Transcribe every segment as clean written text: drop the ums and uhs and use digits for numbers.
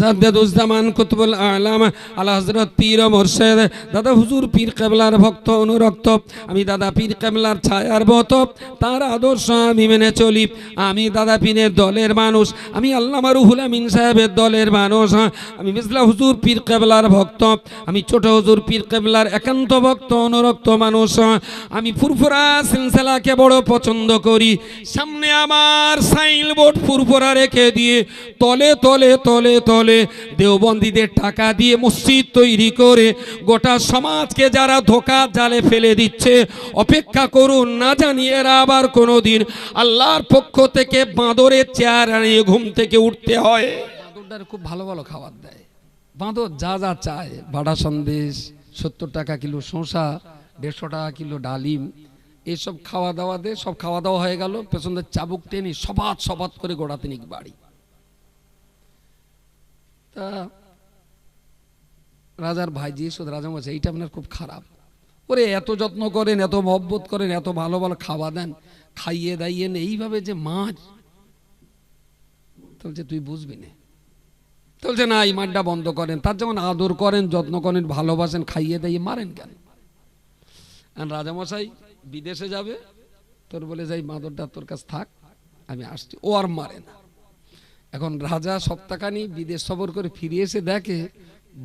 মুজাদ্দিদুজ্জামান কুতুবুল আলাম আলা হযরত পীর ও মুর্শিদ দাদা হুজুর পীর কেবলার ভক্ত অনুরক্ত। আমি দাদা পীর কেবলার ছায়ার মত তার আদর্শ আমি মেনে চলি। আমি দাদা পীরের দলের মানুষ, আমি আল্লামা রুহুল আমিন সাহেবের দলের মানুষ। আমি মিসলা হুজুর পীর কেবলার ভক্ত, আমি ছোট হুজুর পীর কেবলার একান্ত ভক্ত অনুরক্ত মানুষ। আমি ফুরফুরা সিলসিলাকে বড় পছন্দ করি। সামনে আমার সাইনবোর্ড ফুরফুরা রেখে দিয়ে তলে তলে তলে তলে দেওবন্দীদের টাকা দিয়ে মসজিদ তৈরি করে গোটা সমাজকে যারা ধোঁকা জালে ফেলে দিচ্ছে, অপেক্ষা করুন, না জানি এরা আবার কোনোদিন আল্লাহর পক্ষ থেকে বাঁদরের চেয়ার আনিয়ে ঘুম থেকে উঠতে হয়। বাঁদরটার খুব ভালো ভালো খাবার দেয়। বাঁদর যা যা চায়, বাড়া সন্দেশ, 70 টাকা কিলো শসা, 150 টাকা কিলো ডালিম, এইসব খাওয়া দাওয়া দে। সব খাওয়া দাওয়া হয়ে গেল, পেছনের চাবুক টেনে সবাত সবাত করে গোড়াতে নিক বাড়ি। তা রাজার ভাইজি শুধু রাজা বলছে, এইটা আপনার খুব খারাপ। ওরে এত যত্ন করেন, এত মহব্বত করেন, এত ভালো ভালো খাওয়া দেন, খাইয়ে দাইয়ে এইভাবে যে মার। বলছে তুই বুঝবি না। বলছে না, এই মারটা বন্ধ করেন। তার যেমন আদর করেন, যত্ন করেন, ভালোবাসেন, খাইয়ে দাইয়ে মারেন কেন? আর রাজামশাই বিদেশে যাবে, তোর বলে যাই বাঁদরটা তোর কাছে থাক, আমি আসছি। ও আর মারে না। এখন রাজা সপ্তাহখানি বিদেশ সফর করে ফিরে এসে দেখে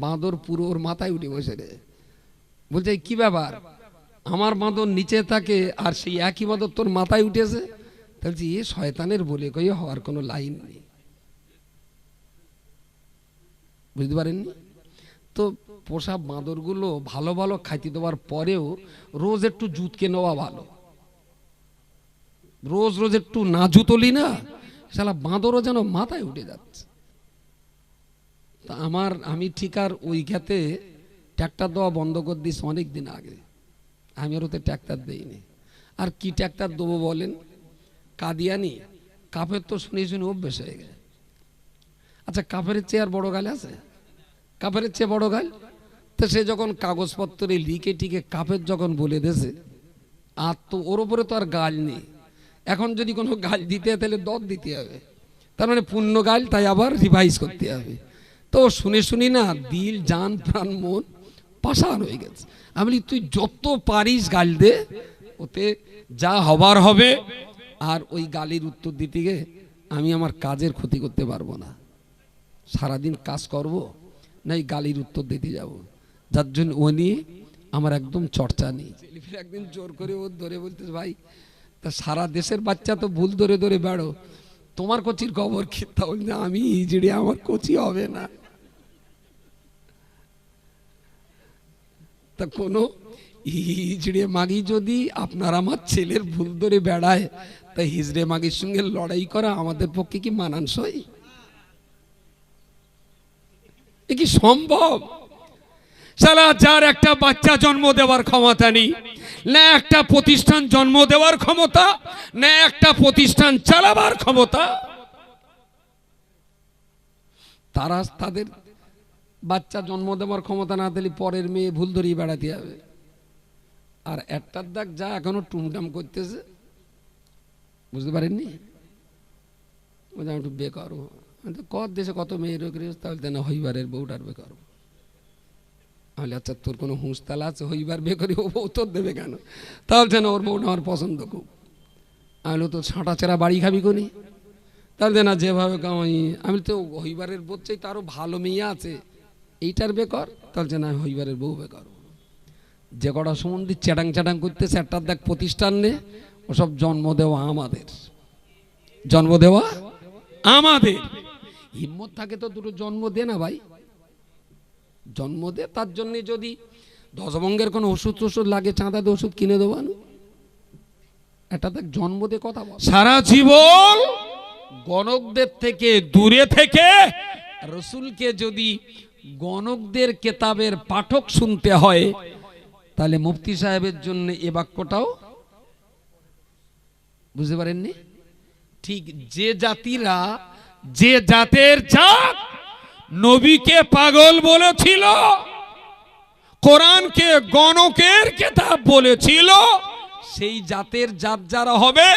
বাঁদর পুরো ওর মাথায় উঠে বসে রে। বলছে কি ব্যাপার, আমার বাঁদর নিচে থাকে আর সেই একই বাঁদর তোর মাথায় উঠেছে? বলছি এ শয়তানের বলে কই হওয়ার কোনো লাইন নেই। বুঝতে পারেননি তো? পোষা বাঁদরগুলো ভালো ভালো খাইতে দেওয়ার পরেও রোজ একটু জুতকে নেওয়া ভালো। রোজ রোজ একটু না জুতলি না, শালা বাঁদরও যেন মাথায় উঠে যাচ্ছে। তা আমি ঠিক আর ওই খেতে ট্র্যাক্টর দেওয়া বন্ধ করে দিয়েছি অনেক দিন আগে। আমি আর ওতে ট্র্যাক্টর দিইনি। আর কি ট্র্যাক্টর দেবো বলেন? কাদিয়ানি কাপের তো শুনে শুনে অভ্যেস হয়ে গেছে। আচ্ছা, কাপের চেয়ে আর বড় গাল আছে? কাপের চেয়ে বড় গাল? তো সে যখন কাগজপত্রে লিখে টিকে কাপের যখন বলে দেছে, আর তো ওর ওপরে তো আর গাল নেই। এখন যদি কোনো গাল দিতে হয় তাহলে দর দিতে হবে, তার মানে পূর্ণ গাল, তাই আবার রিভাইজ করতে হবে। তো শুনে শুনি না দিল জান প্রাণ মন পাষাণ হয়ে গেছে। আমি বলি তুই যত পারিস গাল দে, ওতে যা হবার হবে। আর ওই গালির উত্তর দিতে গিয়ে আমি আমার কাজের ক্ষতি করতে পারবো না। সারাদিন কাজ করব না এই গালির উত্তর দিতে যাব, যার জন্য ও নিয়ে আমার একদম চর্চা নেই। একদিন জোর করে ও ধরে বলতে, ভাই তা সারা দেশের বাচ্চা তো ভুল ধরে ধরে বেড়ো, তোমার কোচির খবর কি? তাহলে আমি ইজড়ে, আমার কোচি হবে না। তা কোনো হিজড়ে মাগি যদি আপনার আমার ছেলের ভুল ধরে বেড়ায়, তা হিজড়ে মাগির সঙ্গে লড়াই করা আমাদের পক্ষে কি মানানসই? এ কি সম্ভব? সালা যার একটা বাচ্চা জন্ম দেওয়ার ক্ষমতা নেই, না একটা প্রতিষ্ঠান জন্ম দেওয়ার ক্ষমতা, না একটা প্রতিষ্ঠান চালাবার ক্ষমতা, তারা তাদের বাচ্চা জন্ম দেওয়ার ক্ষমতা না দিলে পরের মেয়ে ভুল ধরিয়ে বেড়াতে হবে। আর একটার দাগ যা এখনো টুমটাম করতেছে, বুঝতে পারেননি? একটু বেকার কত দেশে কত মেয়ের তাহলে না হইবারের বউটার বেকার। তাহলে আচ্ছা তোর কোনো হুঁশতালা আছে? হইবার বে করি ও বউ তোর দেবে কেন? তাহলে না ওর বউটা আমার পছন্দ খুব। আমি তো ছাঁটা চেরা বাড়ি খাবি কোনি? তাহলে না যেভাবে কামাই, আমি তো হইবারের বোধ চাই তারও ভালো মেয়ে আছে, এইটার বেকার। তাহলে না আমি হইবারের বউ বেকার। যে কটা সম্বন্ধে চ্যাটাং চ্যাটাং করতেছে, একটার দেখ প্রতিষ্ঠান নে, ওসব জন্ম দেওয়া আমাদের, জন্ম দেওয়া আমাদের। হিম্মত থাকে তো দুটো জন্ম দে না ভাই, জন্ম দে। তার জন্য যদি দশভঙ্গের কোনো ওষুধ টষুধ লাগে, চাঁদা দিয়ে ওষুধ কিনে দেবো। এটা দেখ জন্ম দে কথা বল। সারা জীবন গণকদের থেকে দূরে থেকে রসুলকে যদি গণকদের কেতাবের পাঠক শুনতে হয়, তাহলে মুফতি সাহেবের জন্য এ বাক্যটাও বুঝতে পারেননি? ঠিক যে জাতিরা, যে জাতের জাত নবীকে পাগল বলেছিল, কোরআনকে গণকের কিতাব বলেছিল, সেই জাতের জাত যারা হবে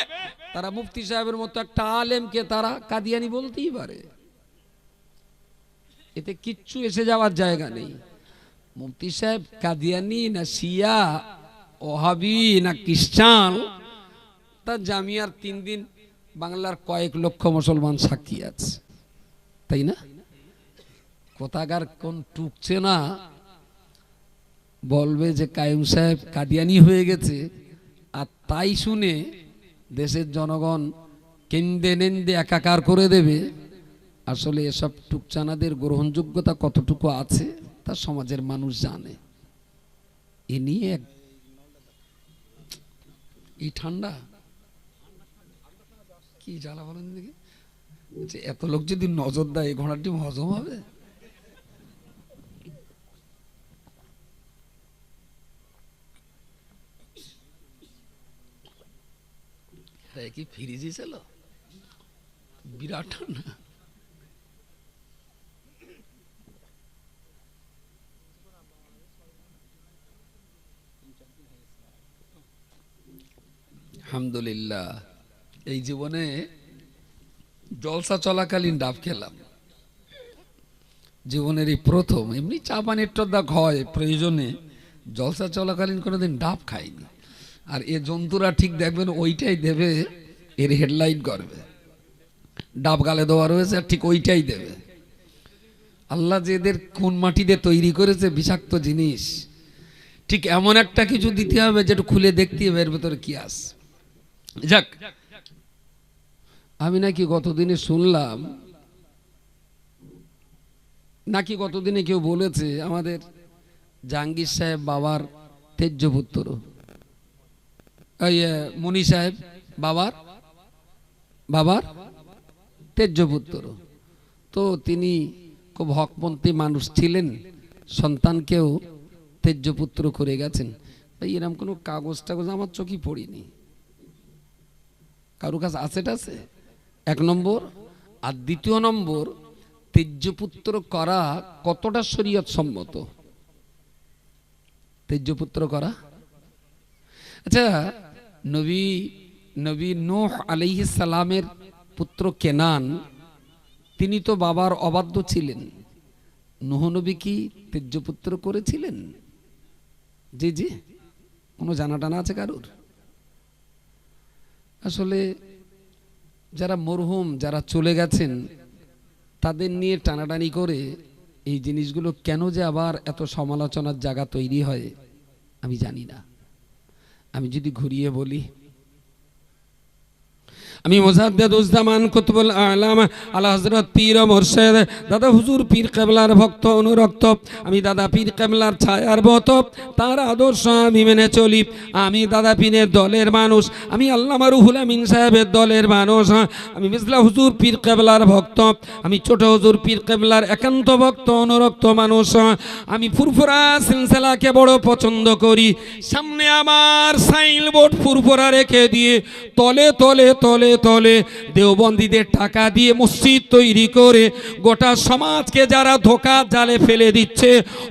তারা মুফতি সাহেবের মতো একটা আলেমকে তারা কাদিয়ানি বলতেই পারে। এতে কিচ্ছু এসে যাওয়ার জায়গা নেই। মুফতি সাহেব কাদিয়ানি না শিয়া ওহাবি না খ্রিস্টান, তার জামিয়ার 3 দিন বাংলার কয়েক লক্ষ মুসলমান সাক্ষী আছে, তাই না? কোথাকার কোন টুকছে না বলবে যে কাইয়ুম সাহেব কাদিয়ানি হয়ে গেছে, আর তাই শুনে দেশের জনগণ কেন্দে নেন্দে একাকার করে দেবে। আসলে এসব টুকচানাদের গ্রহণযোগ্যতা কতটুকু আছে তা সমাজের মানুষ জানে। এ নিয়ে এই ঠান্ডা কি জ্বালা বলেন দেখি, এত লোক যদি নজর দেয় এই ঘোড়াটি হজম হবে? কি ফ্রিজে ছিল? বিরাট ঠান্ডা। আলহামদুলিল্লাহ, এই জীবনে জলসা চলাকালীন ডাব খেলাম, জীবনের এই প্রথম। এমনি চা পানির টদ্দা হয় প্রয়োজনে, জলসা চলাকালীন কোনোদিন ডাব খাইনি। আর এ জন্তুরা ঠিক দেখবেন ওইটাই দেবে, এর হেডলাইন করবে ডাব গালে দেওয়া রয়েছে, আর ঠিক ওইটাই দেবে। আল্লাহ যে এদের কোন মাটি দিয়ে তৈরি করেছে বিষাক্ত জিনিস, ঠিক এমন একটা কিছু দিতে হবে যেটা খুলে দেখতে হবে এর ভেতরে কি আছে। যাক, আমি নাকি গতদিনে শুনলাম, নাকি গতদিনে কেউ বলেছে আমাদের জাহাঙ্গীর সাহেব বাবার তেজ্য পুত্র, মনি সাহেব বাবার তেজ্য পুত্র। তো তিনি খুব হকপন্থী মানুষ ছিলেন, সন্তানকেও তেজ্য পুত্র করে গেছেন। এরকম কোনো কাগজ টাগজ আমার চোখে পড়িনি। কারো কাছে আছে টাছে? 1 নম্বর। আর 2 নম্বর, তেজ্যপুত্র করা কতটা শরীয়ত সম্মত? তেজ্যপুত্র করা, আচ্ছা, নবী নূহ আলাইহিস সালামের পুত্র কেনান, তিনি তো বাবার অবাধ্য ছিলেন। নূহ নবী কি তেজ্যপুত্র করেছিলেন? জি জি, কোনো জানা টানা আছে কারোর? আসলে যারা মরহুম, যারা চলে গেছেন, তাদের নিয়ে টানাটানি করে এই জিনিসগুলো কেন যে আবার এত সমালোচনার জায়গা তৈরি হয় আমি জানি না। আমি যদি ঘুরিয়ে বলি, আমি মুজাদ্দিদুজ্জামান কুতুবুল আলাম আলা হযরত পীর ও মুর্শিদ দাদা হুজুর পীর কেবলার ভক্ত অনুরক্ত, আমি দাদা পীর কেবলার ছায়ার মত তার আদর্শ আমি মেনে চলি। আমি দাদা পীরের দলের মানুষ, আমি আল্লামা রুহুল আমিন সাহেবের দলের মানুষ, আমি মিসলা হুজুর পীর কেবলার ভক্ত, আমি ছোট হুজুর পীর কেবলার একান্ত ভক্ত অনুরক্ত মানুষ। আমি ফুরফুরা সিলসিলাকে বড় পছন্দ করি। সামনে আমার সাইনবোর্ড ফুরফুরা রেখে দিয়ে তলে তলে তলে তলে দেওবন্দীদের টাকা দিয়ে মসজিদ তৈরি করে গোটা সমাজকে যারা ধোঁকা জালে ফেলে দিচ্ছে,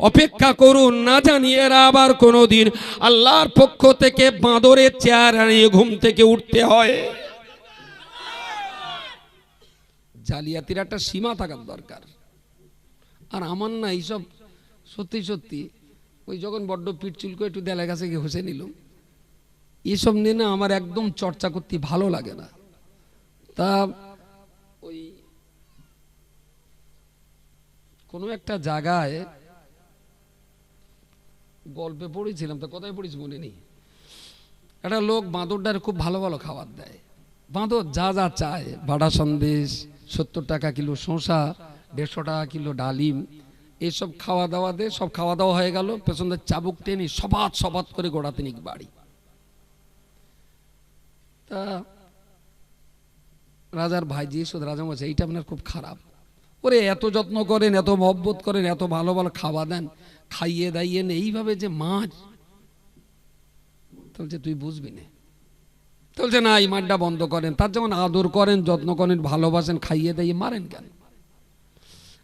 অপেক্ষা করুন, না জানি এরা আবার কোনোদিন আল্লাহর পক্ষ থেকে বাঁদরের চেয়ার আনিয়ে ঘুম থেকে উঠতে হয়। জালিয়াতির একটা সীমা থাকার দরকার। আর আমার না এইসব সত্যি সত্যি ওই যখন বড্ড পিঠ চুলকো একটু দেলা গাছে গিয়ে ঘষে নিল, এসব নিয়ে না আমার একদম চর্চা করতে ভালো লাগে না। তা ওই কোনো একটা জায়গায় গল্পে পড়েছিলাম, তো কোথায় পড়েছি মনে নেই, একটা লোক বাঁদরটার খুব ভালো ভালো খাবার দেয়। বাঁদর যা যা চায়, বাড়া সন্দেশ, 70 টাকা কিলো শসা, 150 টাকা কিলো ডালিম, এইসব খাওয়া দাওয়া দেয়। সব খাওয়া দাওয়া হয়ে গেল, পেছনে চাবুক টেনে সবাত সবাত করে গোড়াতে নিক বাড়ি। তা রাজার ভাই জিজ্ঞেস, রাজা বলছে এইটা আপনার খুব খারাপ। ওরে এত যত্ন করেন, এত মহব্বত করেন, এত ভালো ভালো খাওয়া দেন, খাইয়ে দাইয়ে এইভাবে যে মাছ, বলছে তুই বুঝবি না। বলছে না, এই মাঠটা বন্ধ করেন। তার যেমন আদর করেন, যত্ন করেন, ভালোবাসেন, খাইয়ে দাইয়ে মারেন কেন?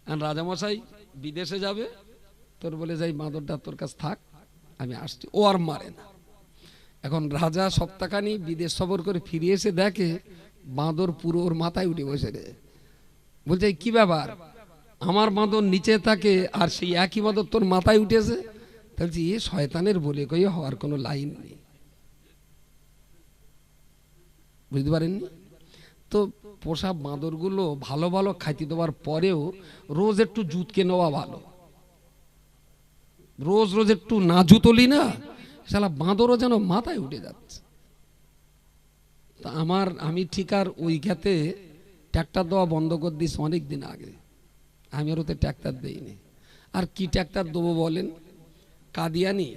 আর রাজামশাই বিদেশে যাবে, তোর বলে যাই বাঁদরটা তোর কাছে থাক, আমি আসছি। ও আর মারে না। এখন রাজা সপ্তাহখানি বিদেশ সফর করে ফিরে এসে দেখে বাঁদর পুরো ওর মাথায় উঠে বসে রে। বলছে কি ব্যাপার? আমার বাঁদর নিচে থাকে আর সেই একই বাঁদর তোর মাথায় উঠেছে, তাহলে এ শয়তানের বলে কই হওয়ার কোনো লাইন নেই। বুঝতে পারেননি তো? পোষা বাঁদরগুলো ভালো ভালো খাইতে দেওয়ার পরেও রোজ একটু জুতকে নেওয়া ভালো। রোজ রোজ একটু না জুতলি না, শালা বাঁদরও যেন মাথায় উঠে যাচ্ছে। তা আমি ঠিক আর ওই খেতে ট্র্যাক্টর দেওয়া বন্ধ করে দিয়েছি অনেক দিন আগে। আমি আর ওতে ট্র্যাক্টর দিইনি। আর কি ট্র্যাক্টর দেবো বলেন? কাদিয়ানি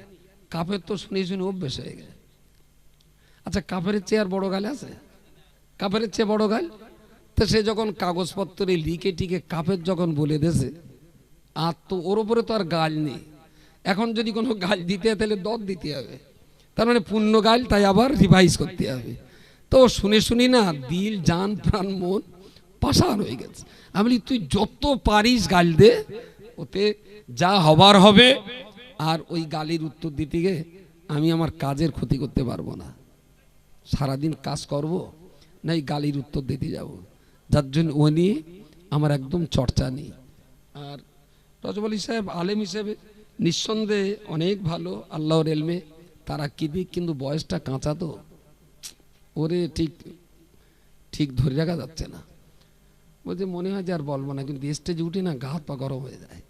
কাফের তো শুনে শুনে অভ্যেস হয়ে গেছে। আচ্ছা, কাফের চেয়ে আর বড় গাল আছে? কাফের চেয়ে বড় গাল? তো সে যখন কাগজপত্রে লিখে টিকে কাফের যখন বলে দেছে, আর তো ওর ওপরে তো আর গাল নেই। এখন যদি কোনো গাল দিতে হয় তাহলে দর দিতে হবে, তার মানে পূর্ণ গাল, তাই আবার রিভাইজ করতে হবে। তো শুনে শুনি না দিল জান প্রাণ মন পাষাণ হয়ে গেছে। আমি বলি তুই যত পারিস গাল দে, ওতে যা হবার হবে। আর ওই গালির উত্তর দিতে গিয়ে আমি আমার কাজের ক্ষতি করতে পারবো না। সারাদিন কাজ করব না এই গালির উত্তর দিতে যাব, যার জন্য ও নিয়ে আমার একদম চর্চা নেই। আর রজব আলী সাহেব আলেম হিসেবে নিঃসন্দেহে অনেক ভালো, আল্লাহর এলমে তারা কি দিক, কিন্তু বয়সটা কাঁচা তো, ওরে ঠিক ঠিক ধরে রাখা যাচ্ছে না। বলছে মনে হয় যে আর বলবো না, কিন্তু স্টেজে উঠে না গা হাত পা গরম হয়ে যায়।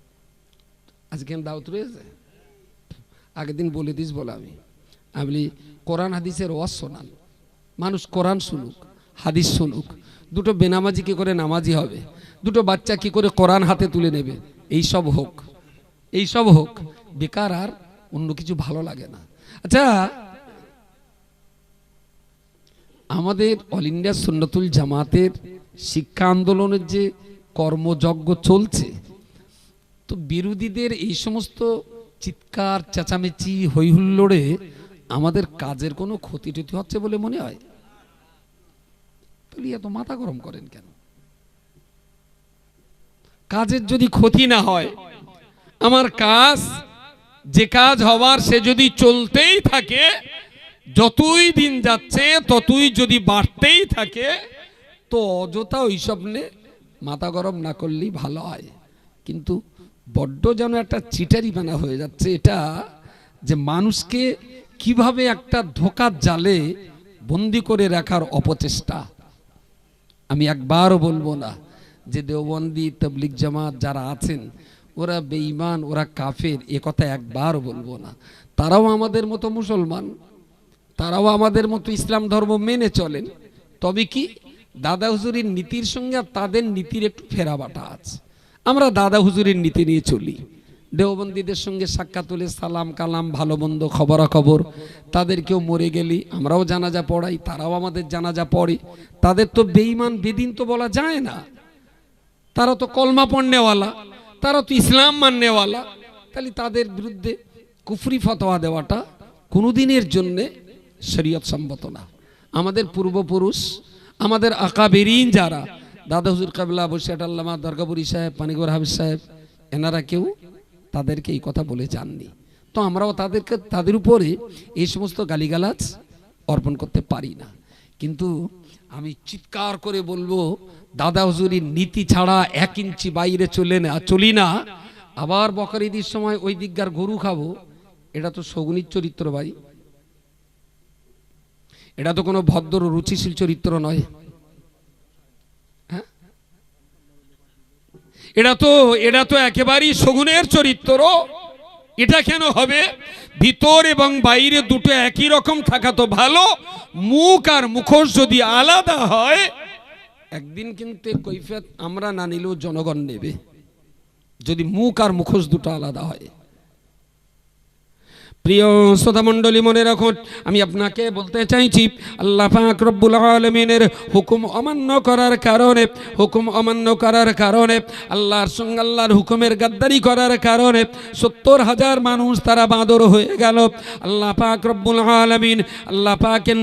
আজকে দাওয়াত রয়েছে, আগের দিন বলে দিস বলে আমি বলি কোরআন হাদিসের ওয়াজ শোনান, মানুষ কোরআন শুনুক, হাদিস শুনুক। দুটো বেনামাজি কি করে নামাজি হবে, দুটো বাচ্চা কি করে কোরআন হাতে তুলে নেবে, এইসব হোক, এইসব হোক। বেকার আর অন্য কিছু ভালো লাগে না। আচ্ছা, আমাদের অল ইন্ডিয়া সুন্নতুল জামাতের শিক্ষা আন্দোলনের যে কর্মযজ্ঞ চলছে, তো বিরোধীদের এই সমস্ত চিৎকার চেঁচামেচি হইহুল্লোড়ে আমাদের কাজের কোনো ক্ষতি টতি হচ্ছে বলে মনে হয়? তাহলে এত মাথা গরম করেন কেন? কাজের যদি ক্ষতি না হয়, আমার কাজ যে কাজ হওয়ার সে যদি চলতেই থাকে, যতই দিন যাচ্ছে ততই যদি বাড়তেই থাকে, তো অযথা ওইসব নিয়ে মাথা গরম না করলেই ভালো হয়। কিন্তু বড্ড যেন একটা চিটারি বানা হয়ে যাচ্ছে এটা, যে মানুষকে কিভাবে একটা ধোঁকার জালে বন্দি করে রাখার অপচেষ্টা। আমি একবারও বলবো না যে দেওবন্দি তবলিগ জামাত যারা আছেন ওরা বেঈমান, ওরা কাফের, এ কথা একবারও বলবো না। তারাও আমাদের মতো মুসলমান, তারাও আমাদের মতো ইসলাম ধর্ম মেনে চলেন। তবে কি দাদা হুজুরের নীতির সঙ্গে তাদের নীতির একটু ফেরাবাটা আছে। আমরা দাদা হুজুরের নীতি নিয়ে চলি। দেওবন্দীদের সঙ্গে সাক্ষাৎ হলে সালাম কালাম, ভালো মন্দ খবরাখবর, তাদের কেউ মরে গেলি আমরাও জানাজা পড়াই, তারাও আমাদের জানাজা পড়ে। তাদের তো বেঈমান বেদিন তো বলা যায় না, তারা তো কলমা পড়নেওয়ালা, তারা তো ইসলাম মাননেওয়ালা। তাহলে তাদের বিরুদ্ধে কুফরি ফতোয়া দেওয়াটা কোনোদিনের জন্যে শরীয়ত সম্মত না। আমাদের পূর্বপুরুষ, আমাদের আকাবেরিন যারা, দাদা হুজুর কাবলা, বসিয়াট আল্লামা, দরগাপুরি সাহেব, পানিগড় হাফিজ সাহেব, এনারা কেউ তাদেরকে এই কথা বলে যাননি। তো আমরাও তাদের উপরে এই সমস্ত গালিগালাজ অর্পণ করতে পারি না। কিন্তু আমি চিৎকার করে বলবো, দাদা হুজুরের নীতি ছাড়া 1 ইঞ্চি বাইরে চলি না। আবার বকর ঈদের সময় ওই দিককার গরু খাবো, এটা তো শগুনির চরিত্র ভাই, এটা তো কোনো ভদ্র রুচিশীল চরিত্র নয়। হ্যাঁ, এটা তো একেবারেই শগুনের চরিত্র। এটা কেন হবে? ভিতর এবং বাইরে দুটো একই রকম থাকা তো ভালো। মুখ আর মুখোশ যদি আলাদা হয়, একদিন কিন্তু কৈফিয়ত আমরা না নিলেও জনগণ নেবে, যদি মুখ আর মুখোশ দুটো আলাদা হয়। প্রিয় শ্রোতা মণ্ডলী, মনে রাখুন, আমি আপনাকে বলতে চাইছি, আল্লাহ পাক রব্বুল আলামিনের হুকুম অমান্য করার কারণে আল্লাহর সঙ্গে আল্লাহর হুকুমের গাদ্দারি করার কারণে 70,000 মানুষ তারা বাঁদর হয়ে গেল। আল্লাহ পাক রব্বুল আলামিন, আল্লাহ পাকের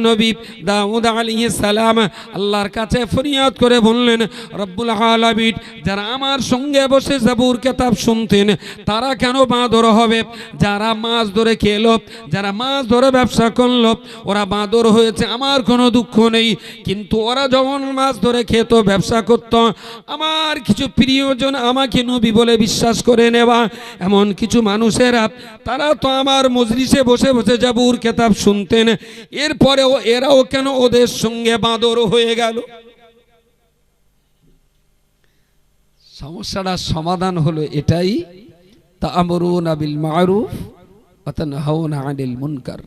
নবী দাউদ আলাইহিস সালাম আল্লাহর কাছে ফরিয়াদ করে বললেন, রব্বুল আলামিন, যারা আমার সঙ্গে বসে জাবুর কিতাব শুনতেন তারা কেন বাঁদর হবে? যারা মাছ ধরে খেলো, যারা মাছ ধরে ব্যবসা করলো, ওরা বাঁদর হয়েছে, আমার কোনো দুঃখ নেই। কিন্তু ওরা যখন মাছ ধরে খেত, ব্যবসা করত, আমার কিছু প্রিয়জন আমাকে নবী বলে বিশ্বাস করে নেওয়া এমন কিছু মানুষেরা, তারা তো আমার মজলিসে বসে বসে জাবুর কিতাব শুনতেন, এরপরেও এরাও কেন ওদের সঙ্গে বাঁদর হয়ে গেল? সমস্যাটার সমাধান হলো এটাই, তা'মুরুনা বিল মা'রুফ ওয়া তানহাউনা আনিল মুনকার।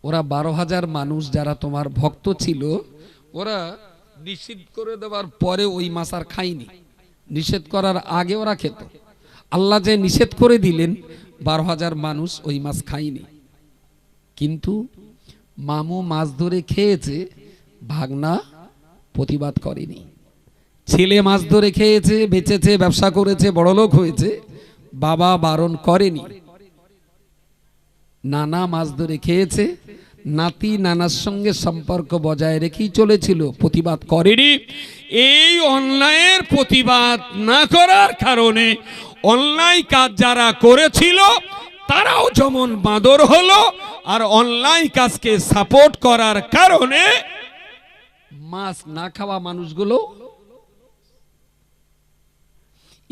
ওরা 12,000 মানুষ যারা তোমার ভক্ত ছিল, ওরা নিষেধ করে দেওয়ার পরে ওই মাছ আর খায়নি, নিষেধ করার আগে ওরা খেত। আল্লাহ যে নিষেধ করে দিলেন, 12,000 মানুষ ওই মাছ খায়নি। কিন্তু মামু মাছ ধরে খেয়েছে, ভাগনা প্রতিবাদ করেনি। ছেলে মাছ ধরে খেয়েছে, বেচেছে, ব্যবসা করেছে, বড়লোক হয়েছে, বাবা বারণ করেনি। নানা মাছ ধরে খেয়েছে, নাতি নানার সঙ্গে সম্পর্ক বজায় রেখেই চলেছিল, প্রতিবাদ করেনি। এই অন্যায়ের প্রতিবাদ না করার কারণে অন্যায় কাজ যারা করেছিল তারাও যেমন বাঁদর হলো, আর অন্যায় কাজকে সাপোর্ট করার কারণে মাছ না খাওয়া মানুষগুলো।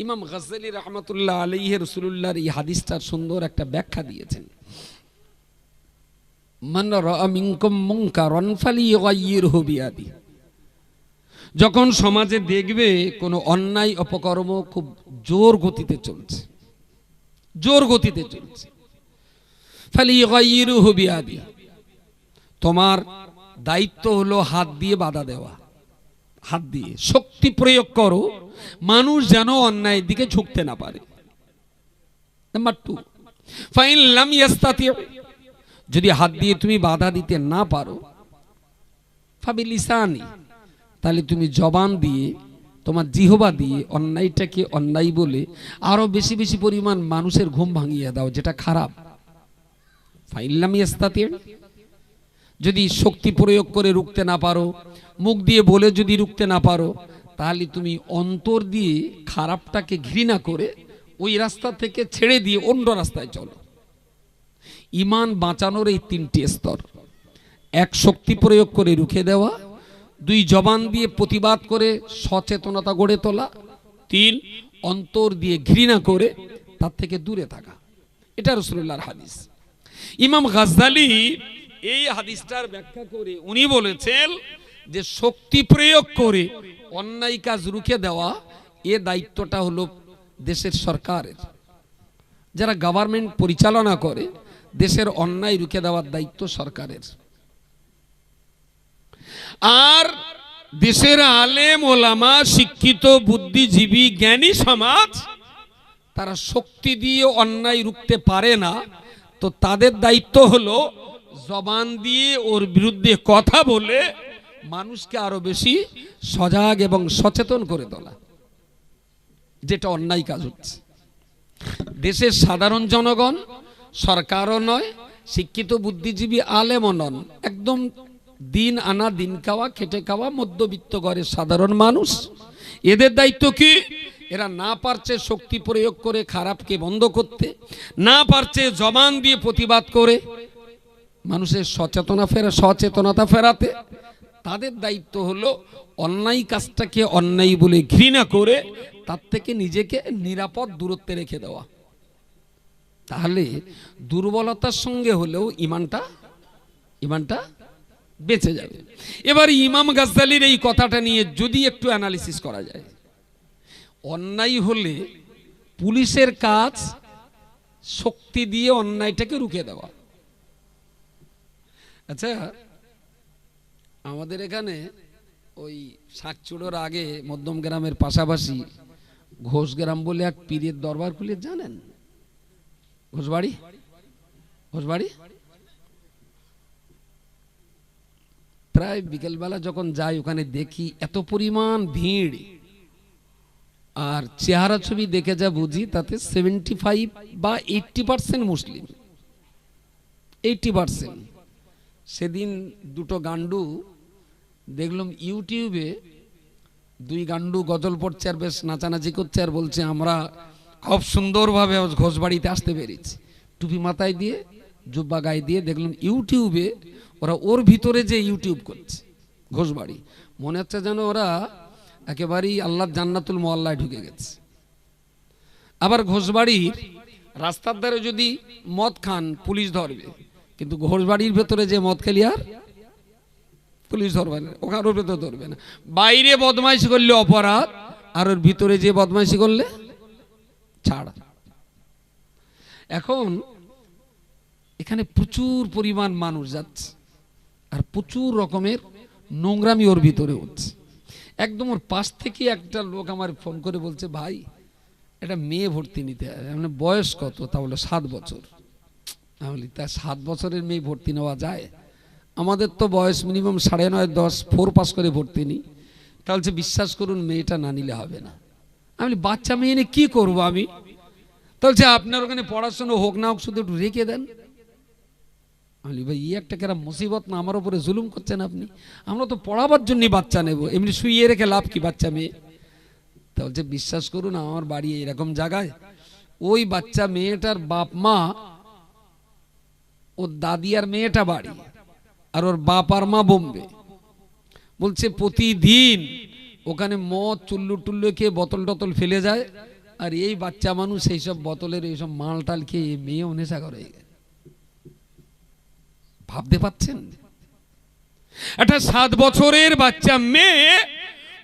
ইমাম গাজ্জালী রাহমাতুল্লাহ আলাইহি রাসূলুল্লাহর এই হাদিসটার সুন্দর একটা ব্যাখ্যা দিয়েছেন। মান রাআ মিনকুম মুনকারান ফালিয়ুগাইয়িরহু বিয়াদি। যখন সমাজে দেখবে কোনো অন্যায় অপকর্ম খুব জোর গতিতে চলছে, জোর গতিতে চলছে, ফালিয়ুগাইয়িরহু বিয়াদি, তোমার দায়িত্ব হলো হাত দিয়ে বাধা দেওয়া, হাত দিয়ে শক্তি প্রয়োগ করো, মানুষ যেন অন্যায়ের দিকে ঝুঁকতে না পারে। নাম্বার 2, ফাইন লাম ইয়াস্তাতি, যদি হাত দিয়ে তুমি বাধা দিতে না পারো, ফাবিলিসানি, তাহলে তুমি জবান দিয়ে, তোমার জিহবা দিয়ে অন্যায়টাকে অন্যায় বলে আরো বেশি বেশি পরিমাণ মানুষের ঘুম ভাঙিয়ে দাও, যেটা খারাপ। ফাইন লাম ইয়াস্তাতি, যদি শক্তি প্রয়োগ করে রুখতে না পারো, মুখ দিয়ে বলে যদি রুখতে না পারো, তাহলে তুমি অন্তর দিয়ে খারাপটাকে ঘৃণা করে ওই রাস্তা থেকে ছেড়ে দিয়ে অন্য রাস্তায় চলো। ঈমান বাঁচানোর এই 3টি স্তর: 1, শক্তি প্রয়োগ করে রুখে দেওয়া; 2, জবান দিয়ে প্রতিবাদ করে সচেতনতা গড়ে তোলা; 3, অন্তর দিয়ে ঘৃণা করে তার থেকে দূরে থাকা। এটা রাসূলুল্লাহর হাদিস। ইমাম গাজ্জালী এই হাদিসটার ব্যাখ্যা করে উনি বলেছেন যে শক্তি প্রয়োগ করে অন্যায় কাজ রুখে দেওয়া, এ দায়িত্বটা হলো দেশের সরকারের। যারা গভর্নমেন্ট পরিচালনা করে, দেশের অন্যায় রুখে দেওয়ার দায়িত্ব সরকারের। আর দেশের আলেম ওলামা, শিক্ষিত বুদ্ধিজীবী জ্ঞানী সমাজ, তারা শক্তি দিয়ে অন্যায় রুখতে পারে না, তো তাদের দায়িত্ব হলো জবান দিয়ে ওর বিরুদ্ধে কথা বলে মানুষকে আরো বেশি সজাগ এবং সচেতন করে তোলা, যেটা অন্যায় কাজ হচ্ছে। দেশের সাধারণ জনগণ, সরকারও নয়, শিক্ষিত বুদ্ধিজীবী আলেমও নন, একদম দিন আনা দিন খাওয়া, খেটে খাওয়া মধ্যবিত্ত ঘরের সাধারণ মানুষ। এদের দায়িত্ব কি? এরা না পারছে শক্তি প্রয়োগ করে খারাপকে বন্ধ করতে, না পারছে জবান দিয়ে প্রতিবাদ করে মানুষের সচেতনতা ফেরাতে। তাদের দায়িত্ব হলো অন্যায় কাজটাকে অন্যায় বলে ঘৃণা করে তার থেকে নিজেকে নিরাপদ দূরত্বে রেখে দেওয়া। তাহলে দুর্বলতার সঙ্গে হলেও ইমানটা বেঁচে যাবে। এবার ইমাম গাজ্জালীর এই কথাটা নিয়ে যদি একটু অ্যানালিসিস করা যায়, অন্যায় হলে পুলিশের কাজ শক্তি দিয়ে অন্যায়টাকে রুখে দেওয়া। আচ্ছা, আমাদের এখানে ওই শাকচুড়োর আগে মধ্যম গ্রামের পাশাপাশি ঘোষগ্রাম বলে এক পীরের দরবার খুলে, জানেন? ঘোষবাড়ি প্রায় বিকেলবেলা যখন যাই, ওখানে দেখি এত পরিমাণ ভিড়, আর চেহারা ছবি দেখে যা বুঝি তাতে 75 বা 80% মুসলিম, 80%। সেদিন দুটো গান্ডু দেখলাম ইউটিউবে, 2 গান্ডু গজল পড়ছে আর বেশ নাচানাচি করছে, আর বলছে আমরা খুব সুন্দরভাবে ঘোষবাড়িতে আসতে পেরেছি, টুপি মাথায় দিয়ে জুব্বা গায়ে দিয়ে দেখলাম ইউটিউবে ওরা ওর ভিতরে যে ইউটিউব করছে ঘোষবাড়ি, মনে হচ্ছে যেন ওরা একেবারেই আল্লাহর জান্নাতুল মোয়াল্লায় ঢুকে গেছে। আবার ঘোষবাড়ির রাস্তার ধারে যদি মদ খান পুলিশ ধরবে, কিন্তু ঘোষবাড়ির ভেতরে যে মদ খেলি আর পুলিশ ধরবে না, ওখানে ওর ভেতরে ধরবে না। বাইরে বদমাইশি করলে অপরাধ, আর ওর ভিতরে যে বদমাইশি করলে ছাড়। এখন এখানে প্রচুর পরিমাণ মানুষ যাচ্ছে আর প্রচুর রকমের নোংরামি ওর ভিতরে হচ্ছে। একদম ওর পাশ থেকে একটা লোক আমার ফোন করে বলছে, ভাই এটা মেয়ে ভর্তি নিতে হবে। মানে বয়স কত? তা বলে 7 বছর। আমি বলি, তা 7 বছরের মেয়ে ভর্তি নেওয়া যায়? আমাদের তো বয়স মিনিমাম 9.5 10 4 পাস করে ভর্তি নিই। তাহলে বিশ্বাস করুন মেয়েটা না নিলে হবে না। আমি বলি, বাচ্চা মেয়ে নিয়ে কী করবো আমি? তাহলে আপনার ওখানে পড়াশোনা হোক না হোক শুধু একটু রেখে দেন। আমি বলি, ভাই একটা কেরা মুসিবত না, আমার উপরে জুলুম করছেন আপনি? আমরা তো পড়াবার জন্যই বাচ্চা নেব, এমনি শুইয়ে রেখে লাভ কি বাচ্চা মেয়ে? তাহলে বিশ্বাস করুন আমার বাড়ি এরকম জায়গায়, ওই বাচ্চা মেয়েটার বাপ মা, ওর দাদি আর মেয়েটা বাড়ি, আর ওর বাপ আর মা বোম্বে। বলছে প্রতিদিন ওখানে মদ চুল্লু টুল্লু খেয়ে বোতল টতল ফেলে যায়, আর এই বাচ্চা মানুষ সেই সব বোতলের এইসব মাল টাল খেয়ে মেয়েও নেশা করে। ভাবতে পাচ্ছেন? একটা 7 বছরের বাচ্চা মেয়ে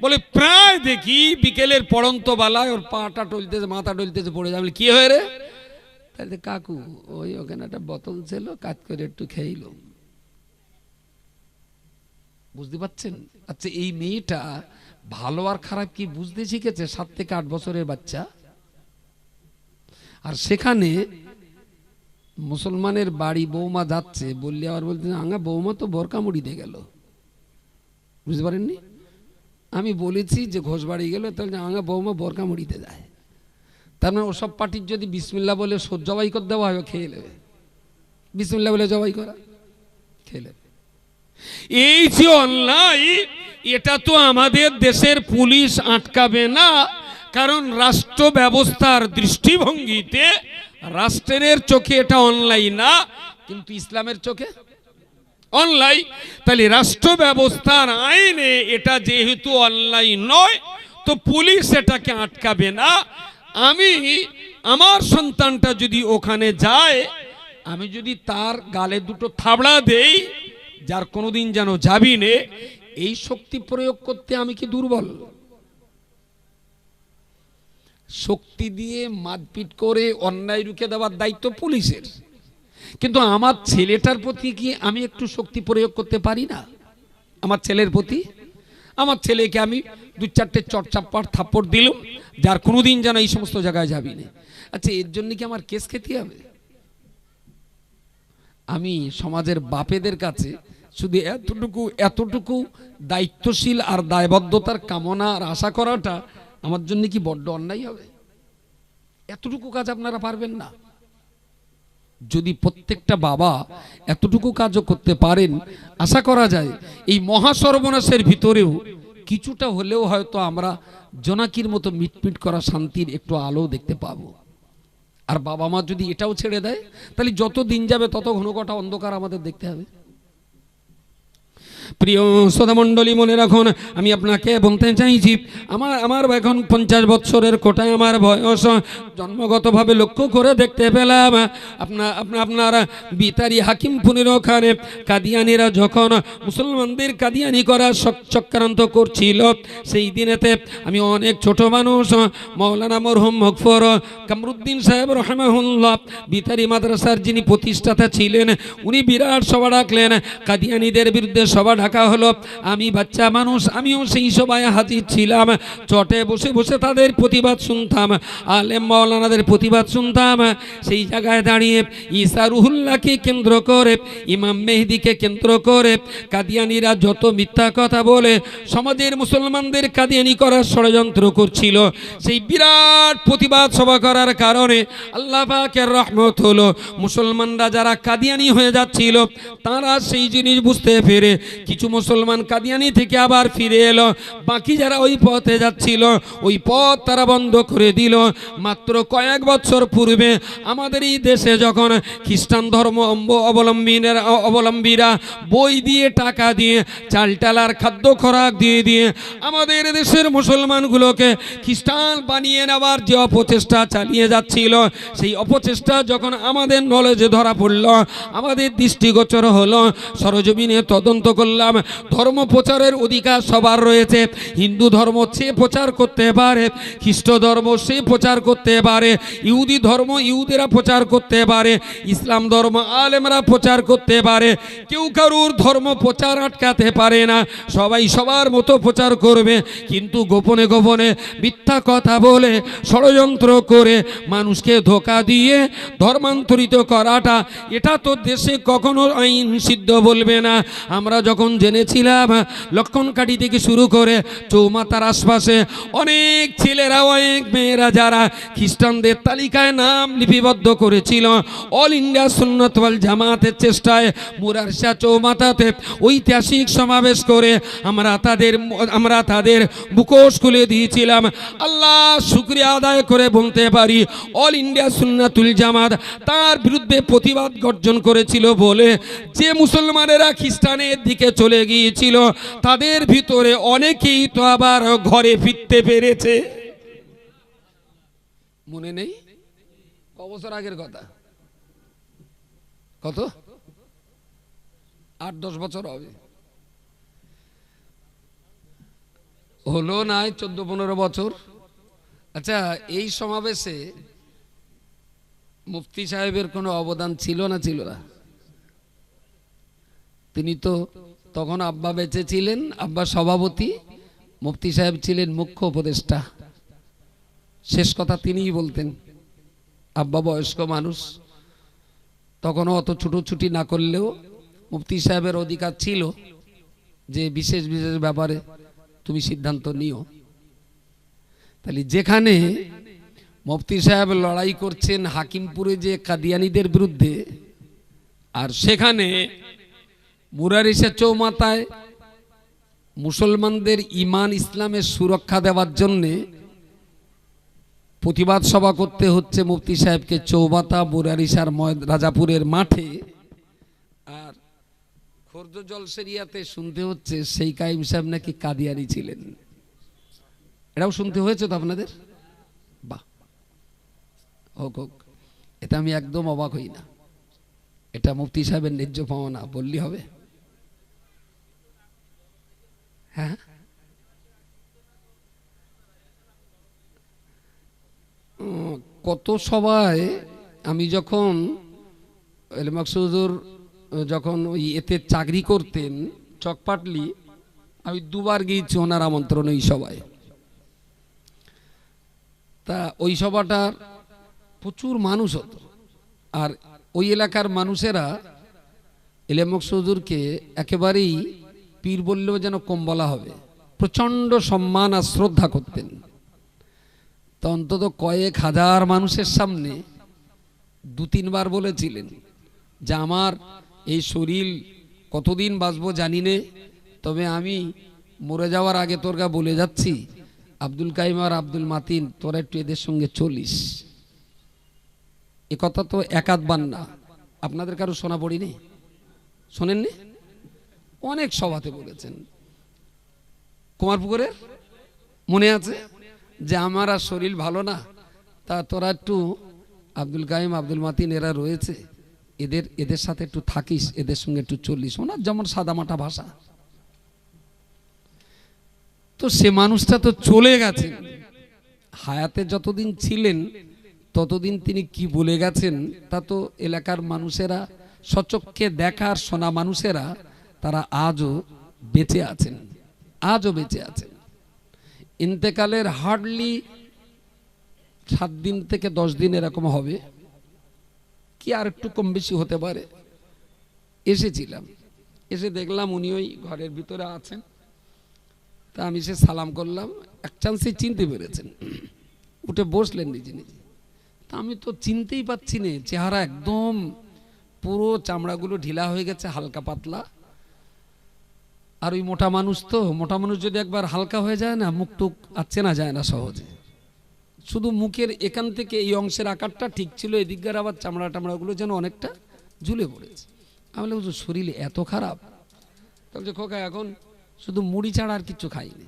বলে প্রায় দেখি বিকেলের পড়ন্ত বেলায় ওর পাটা টলতেছে, মাথা টলতেছে, পড়ে যাবে। কি হয়ে রে? তাহলে কাকু ওই ওখানে একটা বোতল ছিল, কাজ করে একটু খেইল। বুঝতে পাচ্ছেন? আচ্ছা এই মেয়েটা ভালো আর খারাপ কি বুঝতে শিখেছে 7 থেকে 8 বছরের বাচ্চা। আর সেখানে মুসলমানের বাড়ি বৌমা যাচ্ছে বললে আবার বলতে, আঙ্গা বৌমা তো বোরকা মুড়িতে গেল। বুঝতে পারেননি? আমি বলেছি যে ঘোষবাড়ি গেল, তাহলে আঙ্গা বৌমা বোরকা মুড়িতে যায়। তার মানে ওসব পার্টির যদি বিসমিল্লাহ বলে জবাই করে দেওয়া হয়, খেয়ে নেবে। বিসমিল্লাহ বলে জবাই করা, খেয়ে নেবে। এই যে অন্যায়, এটা তো আমাদের দেশের পুলিশ আটকাবে না, কারণ রাষ্ট্র ব্যবস্থার দৃষ্টিভঙ্গিতে রাষ্ট্রের চোখে এটা অনলাইন না, কিন্তু ইসলামের চোখে অনলাইন। তাহলে রাষ্ট্র ব্যবস্থার আইনে এটা যেহেতু অনলাইন নয়, তো পুলিশ এটাকে আটকাবে না। আমি আমার সন্তানটা যদি ওখানে যায়, আমি যদি তার গালে দুটো থাবড়া দেই, যার কোনোদিন যেন যাবি নে, এই শক্তি প্রয়োগ করতে আমি কি দুর্বল? শক্তি দিয়ে মারপিট করে অন্যায় রুখে দেওয়ার দায়িত্ব পুলিশের, কিন্তু আমার ছেলেটার প্রতি কি আমি একটু শক্তি প্রয়োগ করতে পারি না? আমার ছেলের প্রতি, আমার ছেলেকে আমি 2-4টে চটচাপ্পার থাপ্পড় দিলাম, যার কোনোদিন যেন এই সমস্ত জায়গায় যাবি না। আচ্ছা এর জন্য কি আমার কেস খেতে হবে? আমি সমাজের বাপেদের কাছে শুধু এতটুকু দায়িত্বশীল আর দায়বদ্ধতার কামনা আর আশা করাটা আমার জন্য কি বড্ড অন্যায় হবে? এতটুকু কাজ আপনারা পারবেন না? যদি প্রত্যেকটা বাবা এতটুকু কাজও করতে পারেন, আশা করা যায় এই মহাসর্বনাশের ভিতরেও কিছুটা হলেও হয়তো আমরা জোনাকির মতো মিটমিট করা শান্তির একটু আলো দেখতে পাবো। আর বাবা মা যদি এটাও ছেড়ে দেয়, তাহলে যত দিন যাবে তত ঘন ঘটা অন্ধকার আমাদের দেখতে হবে। প্রিয় শ্রোতামণ্ডলী, মনে রাখুন, আমি আপনাকে বলতে চাইছি, আমার এখন 50 বছরের কোটায় আমার বয়স। জন্মগতভাবে লক্ষ্য করে দেখতে পেলাম আপনার বিতারি হাকিমপুরের ওখানে কাদিয়ানিরা যখন মুসলমানদের কাদিয়ানি করার চক্রান্ত করছিল, সেই দিনেতে আমি অনেক ছোট মানুষ, মৌলানা মরহুম মগফর কামরুদ্দিন সাহেব রহমাহুল্লাহ বিতারি মাদ্রাসার যিনি প্রতিষ্ঠাতা ছিলেন, উনি বিরাট সভা ডাকলেন, কাদিয়ানিদের বিরুদ্ধে সভা ঢাকা হলো। আমি বাচ্চা মানুষ, আমিও সেই সভায় হাজির ছিলাম। চটে বসে বসে তাদের প্রতিবাদ শুনতাম, আলেম মাওলানাদের প্রতিবাদ শুনতাম। সেই জায়গায় দাঁড়িয়ে ঈসা রুহুল্লাহকে কেন্দ্র করে, ইমাম মেহেদিকে কেন্দ্র করে কাদিয়ানিরা যত মিথ্যা কথা বলে সমাজের মুসলমানদের কাদিয়ানি করার ষড়যন্ত্র করছিল, সেই বিরাট প্রতিবাদ সভা করার কারণে আল্লাহ পাকের রহমত হলো, মুসলমানরা যারা কাদিয়ানি হয়ে যাচ্ছিল তারা সেই জিনিস বুঝতে পেরে কিছু কিছু মুসলমান কাদিয়ানি থেকে আবার ফিরে এলো, বাকি যারা ওই পথে যাচ্ছিল ওই পথ তারা বন্ধ করে দিল। মাত্র কয়েক বছর পূর্বে আমাদের এই দেশে যখন খ্রিস্টান ধর্ম অবলম্বীরা বই দিয়ে, টাকা দিয়ে, চাল টালার খাদ্য খোরাক দিয়ে দিয়ে আমাদের দেশের মুসলমানগুলোকে খ্রিস্টান বানিয়ে নেওয়ার যে অপচেষ্টা চালিয়ে যাচ্ছিল, সেই অপচেষ্টা যখন আমাদের নলেজে ধরা পড়ল, আমাদের দৃষ্টিগোচর হলো, সরজমিনে তদন্ত করলাম। ধর্ম প্রচারের অধিকার সবার রয়েছে। হিন্দু ধর্ম সে প্রচার করতে পারে, খ্রিস্ট ধর্ম সে প্রচার করতে পারে, ইহুদি ধর্ম ইহুদিরা প্রচার করতে পারে, ইসলাম ধর্ম আলেমরা প্রচার করতে পারে। কেউ কারুর ধর্ম প্রচার আটকাতে পারে না, সবাই সবার মতো প্রচার করবে। কিন্তু গোপনে গোপনে মিথ্যা কথা বলে, ষড়যন্ত্র করে, মানুষকে ধোঁকা দিয়ে ধর্মান্তরিত করাটা, এটা তো দেশে কখনো আইন সিদ্ধ বলবে না। আমরা যখন জেনেছিলাম লক্ষণকাঠি থেকে শুরু করে চৌমাথার আশপাশে অনেক ছেলেরা, অনেক মেয়েরা যারা খ্রিস্টানদের তালিকায় নাম লিপিবদ্ধ করেছিল, অল ইন্ডিয়া সুন্নাত ওয়াল জামাতের চেষ্টায় মুরারশা চৌমাথাতে ঐতিহাসিক সমাবেশ করে আমরা তাদের মুখোশ খুলে দিয়েছিলাম। আল্লাহ শুকরিয়া আদায় করে বলতে পারি, অল ইন্ডিয়া সুন্নাতুল জামাত তার বিরুদ্ধে প্রতিবাদ গর্জন করেছিল বলে যে মুসলমানেরা খ্রিস্টানের দিকে চলে গিয়েছিল, তাদের ভিতরে অনেকেই তো আবার ঘরে ফিরতে পেরেছে। মনে নেই ক বছর আগের কথা? কত? 8-10 বছর হবে, হলো নাই 14-15 বছর। আচ্ছা, এই সমাবেশে মুফতি সাহেবের কোনো অবদান ছিল না? ছিল না? তিনি তো তখন আব্বা বেঁচে ছিলেন, আব্বা সভাপতি, মুফতি সাহেব ছিলেন মুখ্য উপদেষ্টা। শেষ কথা তিনিই বলতেন। আব্বা বয়স্ক মানুষ, তখনও অত ছুটোছুটি না করলেও মুফতি সাহেবের অধিকার ছিল যে বিশেষ বিশেষ ব্যাপারে তুমি সিদ্ধান্ত নিও। তাহলে যেখানে মুফতি সাহেব লড়াই করছেন হাকিমপুরে যে কাদিয়ানীদের বিরুদ্ধে, আর সেখানে মুরারিশা চৌমাথায় মুসলমানদের ইমান ইসলামের সুরক্ষা দেওয়ার জন্যে প্রতিবাদ সভা করতে হচ্ছে মুফতি সাহেবকে চৌমাথা মুরারিশার রাজাপুরের মাঠে, আর খোর্দ জলসেরিয়াতে শুনতে হচ্ছে সেই কাইম সাহেব নাকি কাদিয়ানি ছিলেন। এটাও শুনতে হয়েছে তো আপনাদের? বাহ, হোক হোক, এটা আমি একদম অবাক হই না। এটা মুফতি সাহেবের ন্যায্য পাওনা বললি হবে। হ্যাঁ, কত সবাই আমি যখন মাকসুদুর যখন ওই এতে চাকরি করতেন চকপাটলি, আমি 2 বার গিয়েছি ওনার আমন্ত্রণে ওই সভায়। তা ওই সভাটার প্রচুর মানুষ হতো, আর ওই এলাকার মানুষেরা মাকসুদুরকে একেবারেই পীর বললেও যেন কম বলা হবে, প্রচণ্ড সম্মান আর শ্রদ্ধা করতেন। তো অন্তত কয়েক হাজার মানুষের সামনে 2-3 বার বলেছিলেন যে আমার এই শরীর কতদিন বাঁচবো জানি নে, তবে আমি মরে যাওয়ার আগে তোরকা বলে যাচ্ছি, আব্দুল কাইম আর আব্দুল মাতিন তোরা একটু এদের সঙ্গে চলিস। এ কথা তো একাধবার না, আপনাদের কারো শোনা পড়িনি? শোনেননি? অনেক সভাতে বলেছেন। কুমারপুকুরের মনে আছে যে আমার আর শরীর ভালো না, তা তোরা একটু আব্দুল কাইম আব্দুল মাতিন এরা রয়েছে, এদের সাথে একটু থাকিস, এদের সঙ্গে একটু চলিস। ওনার যেমন সাদামাটা ভাষা। তো সে মানুষটা তো চলে গেছেন, হায়াতে যতদিন ছিলেন ততদিন তিনি কি বলে গেছেন তা তো এলাকার মানুষেরা, সচক্ষে দেখার শোনা মানুষেরা, তারা আজও বেঁচে আছেন, আজও বেঁচে আছেন। ইন্তেকালের হার্ডলি 7 দিন থেকে 10 দিন এরকম হবে, কি আর একটু কম বেশি হতে পারে। এসেছিলাম, এসে দেখলাম উনি ওই ঘরের ভিতরে আছেন। তা আমি সে সালাম করলাম, এক চান্সে চিনতে পেরেছেন, উঠে বসলেন নিজে নিজে। তা আমি তো চিনতেই পাচ্ছি না, চেহারা একদম পুরো চামড়াগুলো ঢিলা হয়ে গেছে, হালকা পাতলা। আর ওই মোটা মানুষ, তো মোটা মানুষ যদি একবার হালকা হয়ে যায় না, মুখ টুক আর চেনা যায় না সহজে। শুধু মুখের এখান থেকে এই অংশের আকারটা ঠিক ছিল, এদিককার আবার চামড়া টামড়াগুলো যেন অনেকটা ঝুলে পড়েছে। আমি বললাম হুজুর শরীরে এত খারাপ? তাহলে খোকা এখন শুধু মুড়ি ছাড়া আর কিছু খাইনি,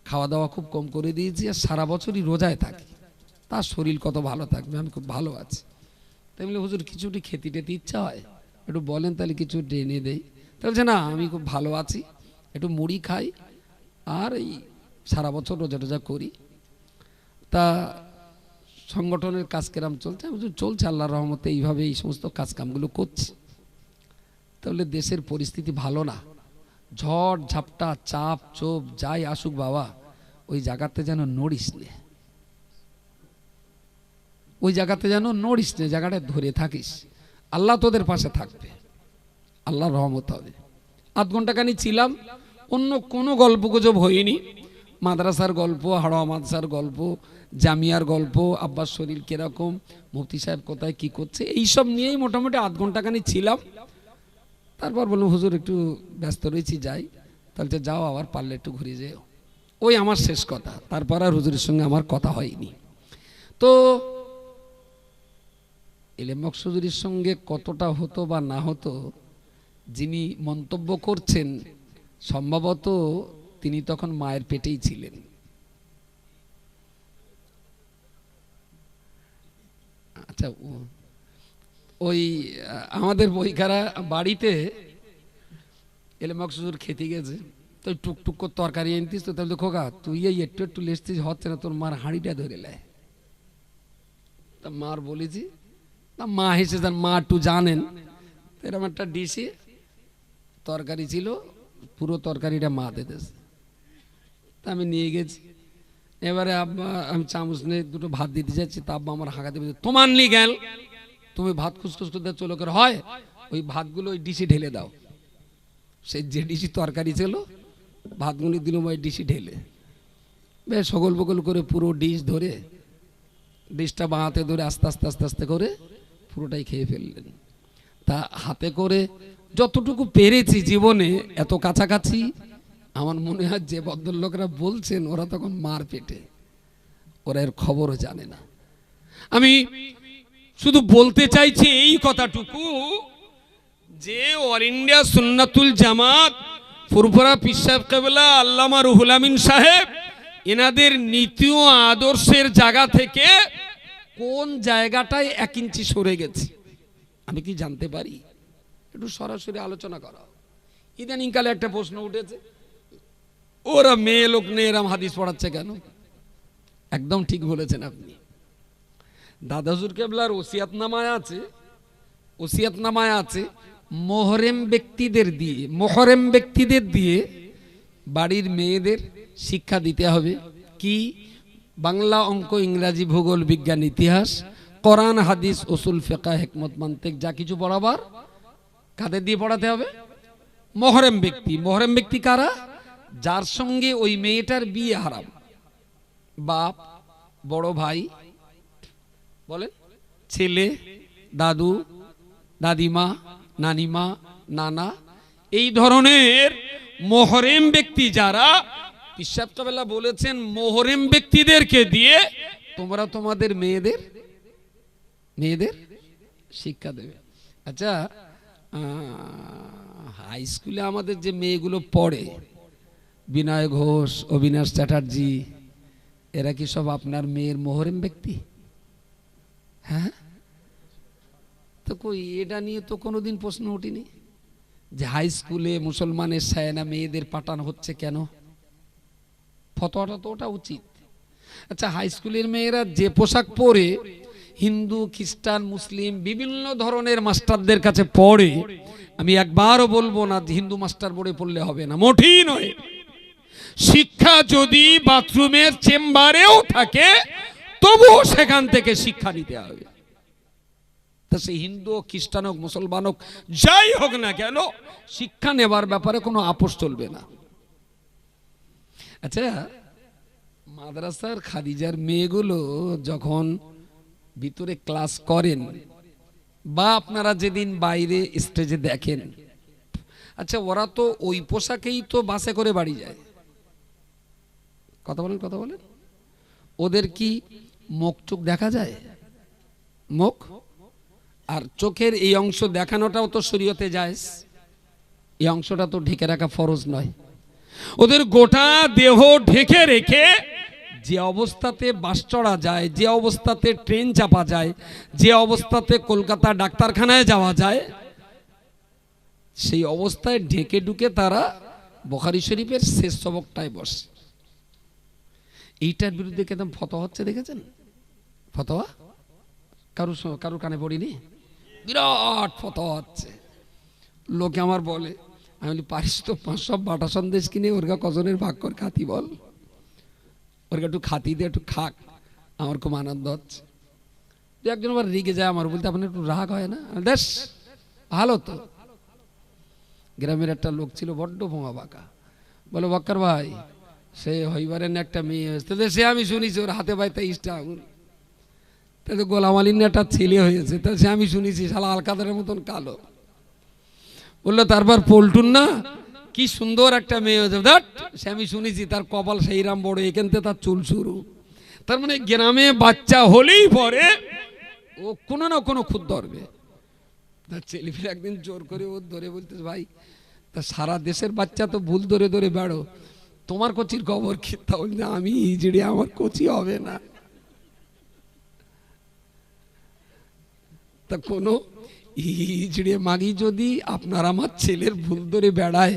খাওয়া দাওয়া খুব কম করে দিয়েছি, আর সারা বছরই রোজায় থাকি, তার শরীর কত ভালো থাকবে, আমি খুব ভালো আছি। তাই বলে হুজুর কিছুটি খেতে টেতে ইচ্ছা হয়, একটু বলেন তাহলে কিছু এনে দেই। তা বলছে না আমি খুব ভালো আছি, একটু মুড়ি খাই আর এই সারা বছর রোজা টোজা করি। তা সংগঠনের কাজ কেরাম চলছে? আমি চলছে আল্লাহর রহমতে, এইভাবে এই সমস্ত কাজকামগুলো করছি। তাহলে দেশের পরিস্থিতি ভালো না, ঝড় ঝাপটা চাপ চোপ যাই আসুক বাবা, ওই জায়গাতে যেন নড়িস নে, ওই জায়গাতে যেন নড়িস নে, জায়গাটা ধরে থাকিস, আল্লাহ তোদের পাশে থাকবে, আল্লাহর রহমত হবে। আধ ঘন্টাখানি ছিলাম, অন্য কোনো গল্প গুজব হয়নি, মাদ্রাসার গল্প, হাড়োয়া মাদ্রাসার গল্প, জামিয়ার গল্প, আব্বাস শরীর কিরকম, মুফতি সাহেব কোথায় কি করছে, এইসব নিয়েই মোটামুটি আধ ঘন্টাখানি ছিলাম। তারপর বললাম হুজুর একটু ব্যস্ত রয়েছি যাই। তাহলে যাও, আবার পারলে একটু ঘুরে যেও। ওই আমার শেষ কথা, তারপর আর হুজুরের সঙ্গে আমার কথা হয়নি। তো এলেম মকসুদুরির সঙ্গে কতটা হতো বা না হতো, যিনি মন্তব্য করছেন সম্ভবত তিনি তখন মায়ের পেটেই ছিলেন। আচ্ছা, ওই আমাদের বইখারা বাড়িতে এলেম মকসুদুর খেতে গেছে, তো টুকটুক করে তরকারি এনতিস, তো তাহলে খোকা তুই এই একটু একটু লেসতিস, হচ্ছে না, তোর মার হাঁড়িটা ধরে নেয়। তা মার বলেছি, তা মা হেসে যান, মা একটু জানেন, এরকম একটা ডিশে তরকারি ছিল, পুরো তরকারিটা মা দিতেছে। তা আমি নিয়ে গেছি, এবারে আব্বা আমি চামচ নিয়ে দুটো ভাত দিতে যাচ্ছি, তা আব্বা আমার হাঁকা দেবে, তোমার নি গেল, তুমি ভাত খুসখুস করতে চলো করে হয়, ওই ভাতগুলো ওই ডিশে ঢেলে দাও। সেই যে ডিশি তরকারি ছিল, ভাতগুলি দিল ওই ডিশি ঢেলে, বেশ সকল বকল করে পুরো ডিশ ধরে, ডিশটা বাঁ হাতে ধরে আস্তে আস্তে আস্তে আস্তে করে পুরোটাই খেয়ে ফেললেন। তা হাতে করে যতটুকু পেরেছি জীবনে, এত কাছাকাছি আমার মনে হয় যে ভদ্রলোকরা বলছেন ওরা তখন মার পেটে, ওরা এর খবরও জানে না। আমি শুধু বলতে চাইছি এই কথাটুকু, যে অল ইন্ডিয়া সুন্নাতুল জামাত ফুরফুরা পীর সাহেব কেবলা আল্লামা রুহুল আমিন সাহেব, এনাদের নীতি ও আদর্শের জায়গা থেকে কোন জায়গাটায় 1 ইঞ্চি সরে গেছে আমি কি জানতে পারি? একটু সরাসরি আলোচনা করা। ইদানিংকালে একটা প্রশ্ন উঠেছে, ওরা মেয়ে লোক নিয়ে এরম হাদিস পড়াচ্ছে কেন? একদম ঠিক বলেছেন আপনি। দাদা হুজুর কেবলার ওসিয়াতনামায় আছে, ওসিয়াতনামায় আছে মোহরেম ব্যক্তিদের দিয়ে বাড়ির মেয়েদের শিক্ষা দিতে হবে। কি? বাংলা, অঙ্ক, ইংরাজি, ভূগোল, বিজ্ঞান, ইতিহাস, কোরআন, হাদিস, উসুল, ফিকহ, হিকমত, মানতিক, যা কিছু পড়াবার কাদের দিয়ে পড়াতে হবে? মোহরেম ব্যক্তি। মোহরেম ব্যক্তি কারা? যার সঙ্গে ওই মেয়েটার বিয়ে হারাম। বাপ, বড় ভাই, বলেন, ছেলে, দাদু, দাদিমা, নানিমা, নানা, এই ধরনের মোহরেম ব্যক্তি যারা, পীর সাহেব কেবলা বলেছেন মোহরেম ব্যক্তিদেরকে দিয়ে তোমরা তোমাদের মেয়েদের শিক্ষা দেবে। আচ্ছা, হাই স্কুলে আমাদের যে মেয়েগুলো পড়ে, বিনয় ঘোষ, অবিনাশ চ্যাটার্জি, এরা কি সব আপনার মেয়ের মোহরেম ব্যক্তি? হ্যাঁ, তো কই এটা নিয়ে তো কোনোদিন প্রশ্ন ওঠেনি যে হাই স্কুলে মুসলমানের সায়না মেয়েদের পাঠানো হচ্ছে কেন? ফতোয়াটা তো ওটা উচিত। আচ্ছা, হাই স্কুলের মেয়েরা যে পোশাক পরে হিন্দু, খ্রিস্টান, মুসলিম বিভিন্ন ধরনের মাস্টারদের কাছে পড়ে, আমি একবারও বলবো না যে হিন্দু মাস্টার বোর্ডে পড়লে হবে না, মোটেই নয়। শিক্ষা যদি বাথরুমের চেম্বারেও থাকে তবুও সেখান থেকে শিক্ষা নিতে হবে। তা সে হিন্দু হোক, খ্রিস্টান হোক, মুসলমান হোক, যাই হোক না কেন, শিক্ষা নেবার ব্যাপারে কোনো আপোষ চলবে না। আচ্ছা, মাদ্রাসার খাদিজার মেয়েগুলো যখন ভিতরে ক্লাস করেন বা আপনারা যেদিন বাইরে স্টেজে দেখেন, আচ্ছা, ওরা তো ওই পোশাকেই তো বাসে করে বাড়ি যায়। কথা বলেন, কথা বলেন। ওদের কি মুখ চোখ দেখা যায়? মুখ আর চোখের এই অংশ দেখানোটাও তো শরীয়তে জায়েজ। এই অংশটা তো ঢেকে রাখা ফরজ নয়। ওদের গোটা দেহ ঢেকে রেখে যে অবস্থাতে বাস চড়া যায়, যে অবস্থাতে ট্রেন চাপা যায়, যে অবস্থাতে কলকাতা ডাক্তারখানায় যাওয়া যায়, সেই অবস্থায় ঢেকে ঢুকে তারা বুখারী শরীফের শেষ সবকটায় বসে। এইটার বিরুদ্ধে কেমন ফতোয়া হচ্ছে দেখেছেন? ফতোয়া কারুর কানে পড়িনি, বিরাট ফতোয়া হচ্ছে। লোকে আমার বলে, আমি বলি পারিস তো 500 বাটা সন্দেশ কিনে ওরগা কজনের ভাগ কর খাতি বল, ওরগা একটু খাতি দিয়ে একটু খাক, আমার খুব আনন্দ হচ্ছে। একজন আবার রেগে যায় আমার, বলতে আপনার একটু রাগ হয় না? দেশ ভালো তো। গ্রামের একটা লোক ছিল বড্ড বোমা বাঁকা, বলে বক্কার ভাই সে হইবারের একটা মেয়ে হয়েছে, সে আমি শুনেছি ওর হাতে পায়ে 23টা আঙুল, তাই গোলাম আলীর একটা ছেলে হয়েছে, তা সে আমি শুনেছি শালা আলকাদারের মতন কালো। বললো তারপর পল্টুন না কি সুন্দর একটা মেয়ে হয়েছে, সে আমি শুনেছি তার কপাল সেইরাম বড়, এখান থেকে তার চুল শুরু। তার মানে গ্রামে বাচ্চা হলেই পরে ও কোনো না কোনো খুদ ধরবে। তার ছেলেপেলে একদিন জোর করে ও ধরে বলতে, ভাই তা সারা দেশের বাচ্চা তো ভুল ধরে ধরে বেড়ো, তোমার কচির খবর কি? তা বলছে আমি হিজড়ে, আমার কচি হবে না। তা কোনো হিজড়ে মাগি যদি আপনার আমার ছেলের ভুল ধরে বেড়ায়,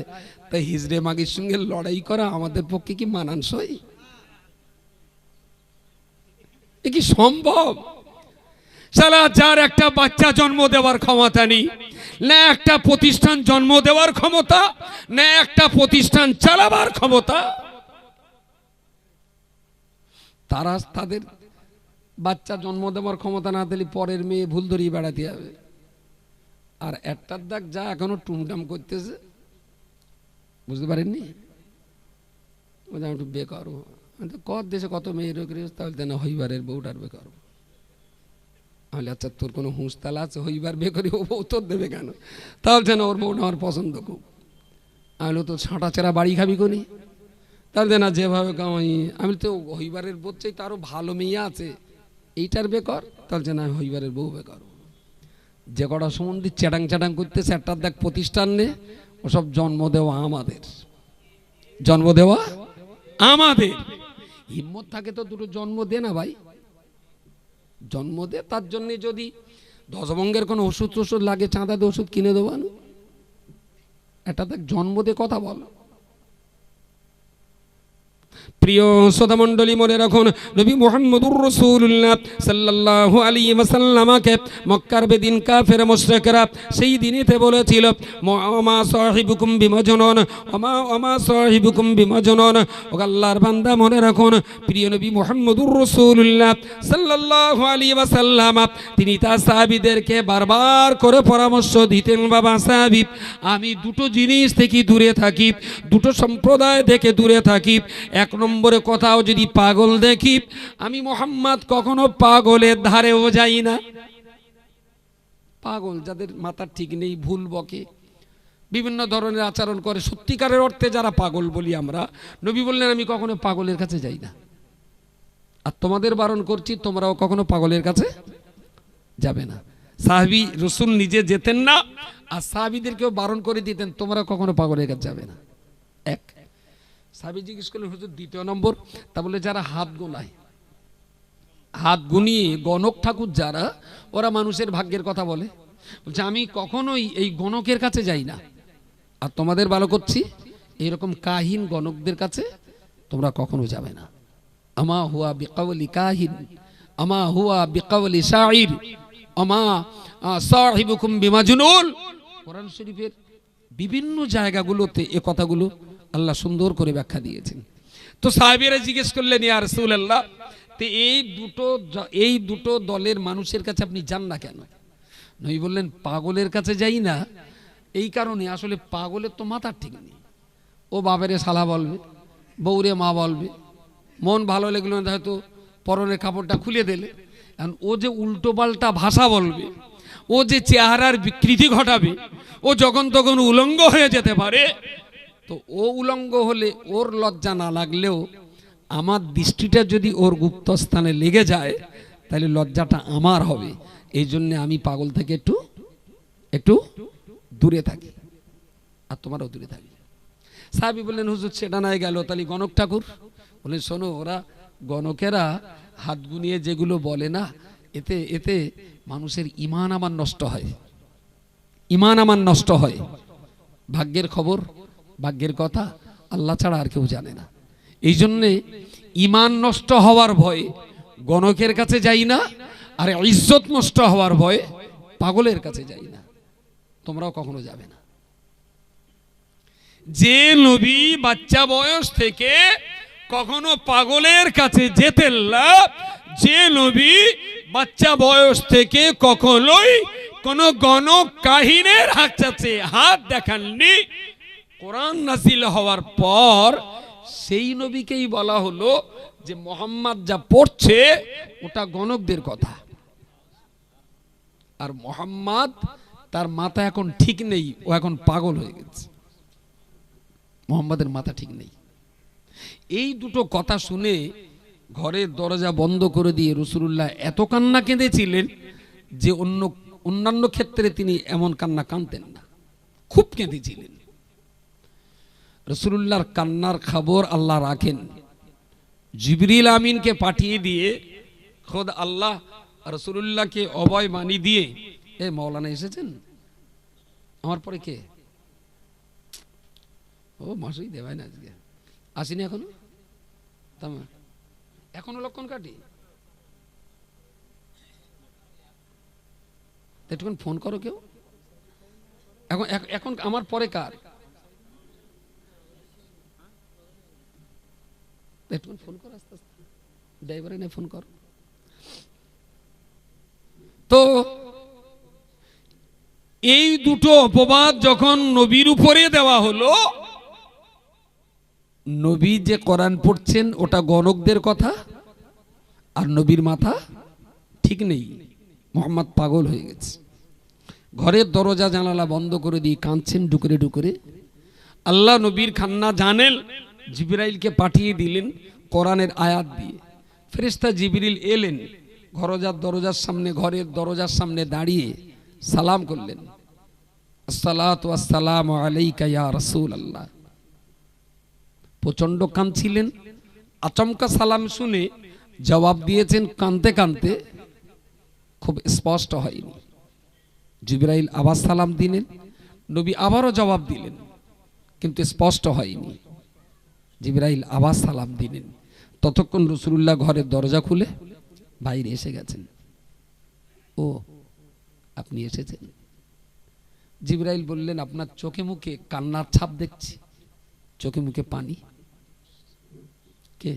তা হিজড়ে মাগির সঙ্গে লড়াই করা আমাদের পক্ষে কি মানানসই? এ কি সম্ভব? শালা যার একটা বাচ্চা জন্ম দেওয়ার ক্ষমতা নেই, না একটা প্রতিষ্ঠান জন্ম দেওয়ার ক্ষমতা, না একটা প্রতিষ্ঠান চালাবার ক্ষমতা, তারা তাদের বাচ্চা জন্ম দেওয়ার ক্ষমতা না দিলে পরের মেয়ে ভুল ধরিয়ে বেড়াতে হবে। আর একটার দাগ যা এখনো টুমটাম করতেছে, বুঝতে পারেননি? একটু বেকার কত দেশে কত মেয়ে রোগ রয়েছে, তাহলে না হইবারের বউটার বেকার। তাহলে আচ্ছা তোর কোনো হুঁশতালা আছে হইবার বে করে ও বউ তোর দেবে কেন? তাহলে যেন ওর বউটা আমার পছন্দ খুব। আমি তো ছাঁটা চেরা বাড়ি খাবি কোনি, তাহলে না যেভাবে কামাই আমি তো হইবারের বউ চাই, তারও ভালো মেয়ে আছে, এইটার বেকার, তাহলে যেন আমি হইবারের বউ বেকার। যে কটা সম্বন্ধে চ্যাটাং চ্যাটাং করতেছে একটার দেখ প্রতিষ্ঠান নে, ওসব জন্ম দেওয়া আমাদের, জন্ম দেওয়া আমাদের। হিম্মত থাকে তো দুটো জন্ম দে না ভাই, জন্ম দে। তার জন্য যদি দশভঙ্গের কোনো ওষুধ টষুধ লাগে চাঁদা দিয়ে ওষুধ কিনে দেবো। এটা দেখ জন্ম দে, কথা বল। প্রিয় শ্রোতা মণ্ডলী, মনে রাখুন নবী মুহাম্মদুর রাসূলুল্লাহ সাল্লাল্লাহু আলাইহি ওয়াসাল্লামকে মক্কার বেদিন কাফের মুশরিকরা সেই দিনেতে বলেছিল, ওমা সাহিবুকুম বিমাজনুন, ওমা সাহিবুকুম বিমাজনুন। ও আল্লাহর বান্দা মনে রাখুন, প্রিয় নবী মুহাম্মদুর রাসূলুল্লাহ সাল্লাল্লাহু আলাইহি ওয়াসাল্লাম তিনি তার সাহাবীদেরকে বারবার করে পরামর্শ দিতেন, বাবা সাহাবী আমি দুটো জিনিস থেকে দূরে থাকি, দুটো সম্প্রদায় থেকে দূরে থাকি। এক নম্বরে কোথাও যদি পাগল দেখি, আমি মুহাম্মদ কখনো পাগলের ধারেও যাই না। পাগল যাদের মাথা ঠিক নেই, ভুল বকে, বিভিন্ন ধরনের আচরণ করে, সত্যিকারের অর্থে যারা পাগল বলি আমরা, নবী বললেন আমি কখনো পাগলের কাছে যাই না। আর তোমাদের বারণ করছি, তোমরাও কখনো পাগলের কাছে যাবে না। সাহাবী রাসূল নিজে যেতেন না, আর সাহাবীদেরকেও বারণ করে দিতেন তোমরা কখনো পাগলের কাছে যাবে না। এক সাহাবী জিজ্ঞেস করলেন হুজুর দ্বিতীয় নম্বর? তা বলে যারা হাত গোনায়, হাত গুনিয়ে গণক ঠাকুর যারা, ওরা মানুষের ভাগ্যের কথা বলে, বলছে আমি কখনোই এই গণকের কাছে যাই না। আর তোমাদের ভালো করছি, এরকম কাহিন গণকদের কাছে তোমরা কখনো যাবে না। আমা হুয়া বিকাওলি কাহিন, আমা হুয়া বিকাওলি শাইর, আমা সাহিবুকুম বিমাজনুন। কোরআন শরীফের বিভিন্ন জায়গাগুলোতে এ কথাগুলো আল্লাহ সুন্দর করে ব্যাখ্যা দিয়েছেন। তো সাহাবীরা জিজ্ঞেস করলেন ইয়া রাসূলুল্লাহ, তো এই দুটো দলের মানুষের কাছে আপনি যান না কেন? নবী বললেন পাগলের কাছে যাই না এই কারণে, আসলে পাগলের তো মাথার ঠিক নেই। ও বাবারে শালা বলবে, বউরে মা বলবে, মন ভালো লাগলো না হয়তো পরনের কাপড়টা খুলে দিলে, ও যে উল্টো পাল্টা ভাষা বলবে, ও যে চেহারার বিকৃতি ঘটাবে, ও যখন তখন উলঙ্গ হয়ে যেতে পারে, তো ও উলঙ্গ হলে ওর লজ্জা না লাগলেও আমার দৃষ্টিটা যদি ওর গুপ্তস্থানে লেগে যায় তাহলে লজ্জাটা আমার হবে। এই জন্য আমি পাগল থেকে একটু একটু দূরে থাকি, আর তোমারও দূরে থাকি। সাহাবী বললেন, হুজুর সেটা নাই গেল, তাহলে গণক ঠাকুর? বললেন, শোনো, ওরা গণকেরা হাত গুনিয়ে যেগুলো বলে না, এতে এতে মানুষের ঈমান আমার নষ্ট হয়, ঈমান আমার নষ্ট হয়। ভাগ্যের খবর, ভাগ্যের কথা আল্লাহ ছাড়া আর কেউ জানে না। এই জন্যে ঈমান নষ্ট হওয়ার ভয়ে গণকের কাছে যাই না, আর ইজ্জত নষ্ট হওয়ার ভয়ে পাগলের কাছে যাই না। তোমরাও কখনো যাবে না। যে নবী বাচ্চা বয়স থেকে কখনো পাগলের কাছে যেতেন না, যে নবী বাচ্চা বয়স থেকে কখনোই কোন গণক কাহিনের কাছে হাত দেখাননি, কোরআন নাযিল হওয়ার পর সেই নবীকেই বলা হলো যে মোহাম্মদ যা পড়ছে ওটা গণকদের কথা। আর মোহাম্মদ তার মাথা এখন ঠিক নেই, ও এখন পাগল হয়ে গেছে। মোহাম্মদের মাথা ঠিক নেই। এই দুটো কথা শুনে ঘরের দরজা বন্ধ করে দিয়ে রাসূলুল্লাহ এত কান্না কেঁদেছিলেন যে অন্যান্য ক্ষেত্রে তিনি এমন কান্না কাঁদতেন না, খুব কেঁদেছিলেন। রাসূলুল্লাহর কান্নার খবর আল্লাহ রাখেন। জিবরিল আমিনকে পাঠিয়ে দিয়ে খোদ আল্লাহ রাসূলুল্লাহকে অভয় বাণী দিয়ে, এ মাওলানা এসেছেন? আমার পরে কে? ও মাসুই দেবাই না, আজকে আসিনি এখনো? এখনো লক্ষণ কাটি? একটুখানি ফোন করো কেউ। এখন এখন আমার পরে কার? একটুখানি ফোন করো, আস্তে আস্তে ড্রাইভারে না ফোন করো। তো এই দুটো অপবাদ যখন নবীর উপরে দেওয়া হলো, নবী যে কোরআন পড়ছেন ওটা গণকদের কথা, আর নবীর মাথা ঠিক নেই, মোহাম্মদ পাগল হয়ে গেছে। ঘরের দরজা জানালা বন্ধ করে দিয়ে কাঁদছেন ডুকরে ডুকরে। আল্লাহ নবীর কান্না জানেন, জিবরাইলকে পাঠিয়ে দিলেন কোরআনের আয়াত দিয়ে। ফেরেশতা জিবরিল এলেন, দরজার সামনে, ঘরের দরজার সামনে দাঁড়িয়ে সালাম করলেন, আসসালাতু ওয়াসসালামু আলাইকা ইয়া রাসূলুল্লাহ। প্রচন্ড কাঁদছিলেন। আচমকা সালাম শুনে জবাব দিয়েছেন কাঁদতে কাঁদতে, খুব স্পষ্ট হয়নি। জিবরাইল আবার সালাম দিলেন, নবী আবারও জবাব দিলেন, কিন্তু স্পষ্ট হয়নি। জিবরাইল আবার সালাম দিলেন। ততক্ষণ রাসূলুল্লাহ ঘরের দরজা খুলে বাইরে এসে গেছেন। ও আপনি এসেছেন? জিবরাইল বললেন, আপনার চোখে মুখে কান্নার ছাপ দেখছি, চোখে মুখে পানি। কে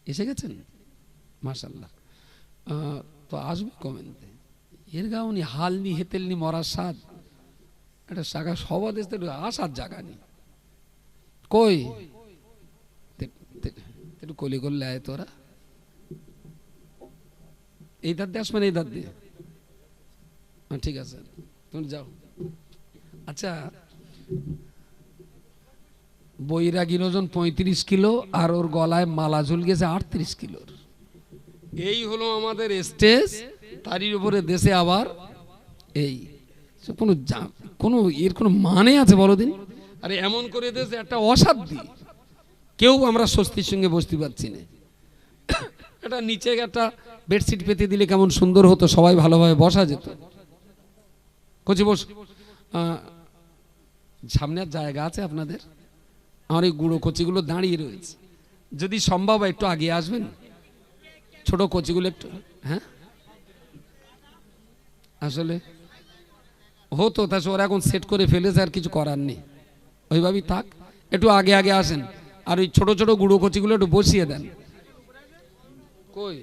এসে গেছেন? মাশাআল্লাহ। তো আসবে কমেন্টে। এর গাউনি হালনি হেতেলনি মরার স্বাদ, এটা সাগা সবা দেশ আসার জায়গা নেই। কই একটু কলি করলে আয় তোরা, এই দাঁত দিয়ে আসবেন, এই দাঁত দিয়ে। ঠিক আছে, তুমি যাও। আচ্ছা, বৈরাগীর ওজন 35 কিলো, আর ওর গলায় মালা ঝুল গেছে 38 কিলোর। এই হলো আমাদের স্টেজ, তারই উপরে দেশে আবার এই কোনো এর কোনো মানে আছে বলো দিন? আরে এমন করে দেশে একটা অসাধ্যি, কেউ আমরা স্বস্তির সঙ্গে বসতে পারছি না। এটা নিচে একটা বেডশিট পেতে দিলে কেমন সুন্দর হতো, সবাই ভালোভাবে বসা যেত। কচি বস, সামনে আর জায়গা আছে আপনাদের? আমার এই গুঁড়ো কচিগুলো দাঁড়িয়ে রয়েছে, যদি সম্ভব একটু আগে আসবেন, ছোট কচিগুলো একটু। হ্যাঁ, আসলে হতো, তা ওরা এখন সেট করে ফেলেছে, আর কিছু করার নেই, ওইভাবেই থাক। একটু আগে আগে আসেন, আর ওই ছোট ছোট গুঁড়ো কচিগুলো একটু বসিয়ে দেন। কই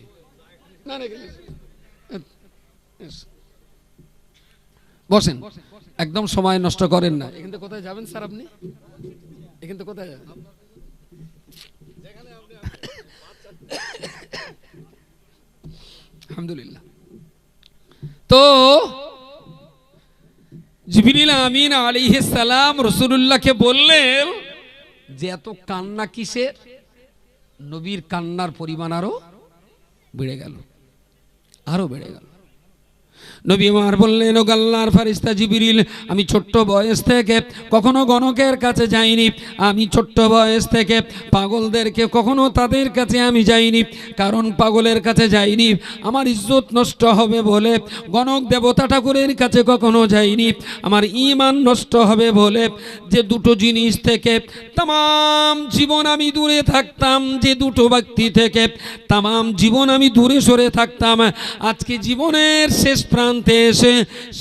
না, বসেন, একদম সময় নষ্ট করেন না। এখান থেকে কোথায় যাবেন স্যার আপনি? এখান থেকে কোথায় যাবেন? আলহামদুলিল্লাহ। তো জিবরিল আমিন আলাইহিস সালাম রাসূলুল্লাহকে বললেন যে এত কান্না কিসের? নবীর কান্নার পরিমাণ আরো বেড়ে গেল, আরো বেড়ে গেল। নবী আমার বললেন, ও আল্লাহর ফেরেশতা জিবরিল, আমি ছোট্ট বয়স থেকে কখনো গণকের কাছে যাইনি, আমি ছোট্ট বয়স থেকে পাগলদেরকে কখনো তাদের কাছে আমি যাইনি, কারণ পাগলের কাছে যাইনি আমার ইজ্জত নষ্ট হবে বলে, গণক দেবতা ঠাকুরের কাছে কখনো যাইনি আমার ঈমান নষ্ট হবে বলে, যে দুটো জিনিস থেকে তাম জীবন আমি দূরে থাকতাম, যে দুটো ব্যক্তি থেকে তাম জীবন আমি দূরে সরে থাকতাম, আজকে জীবনের শেষ প্রান্তে এসে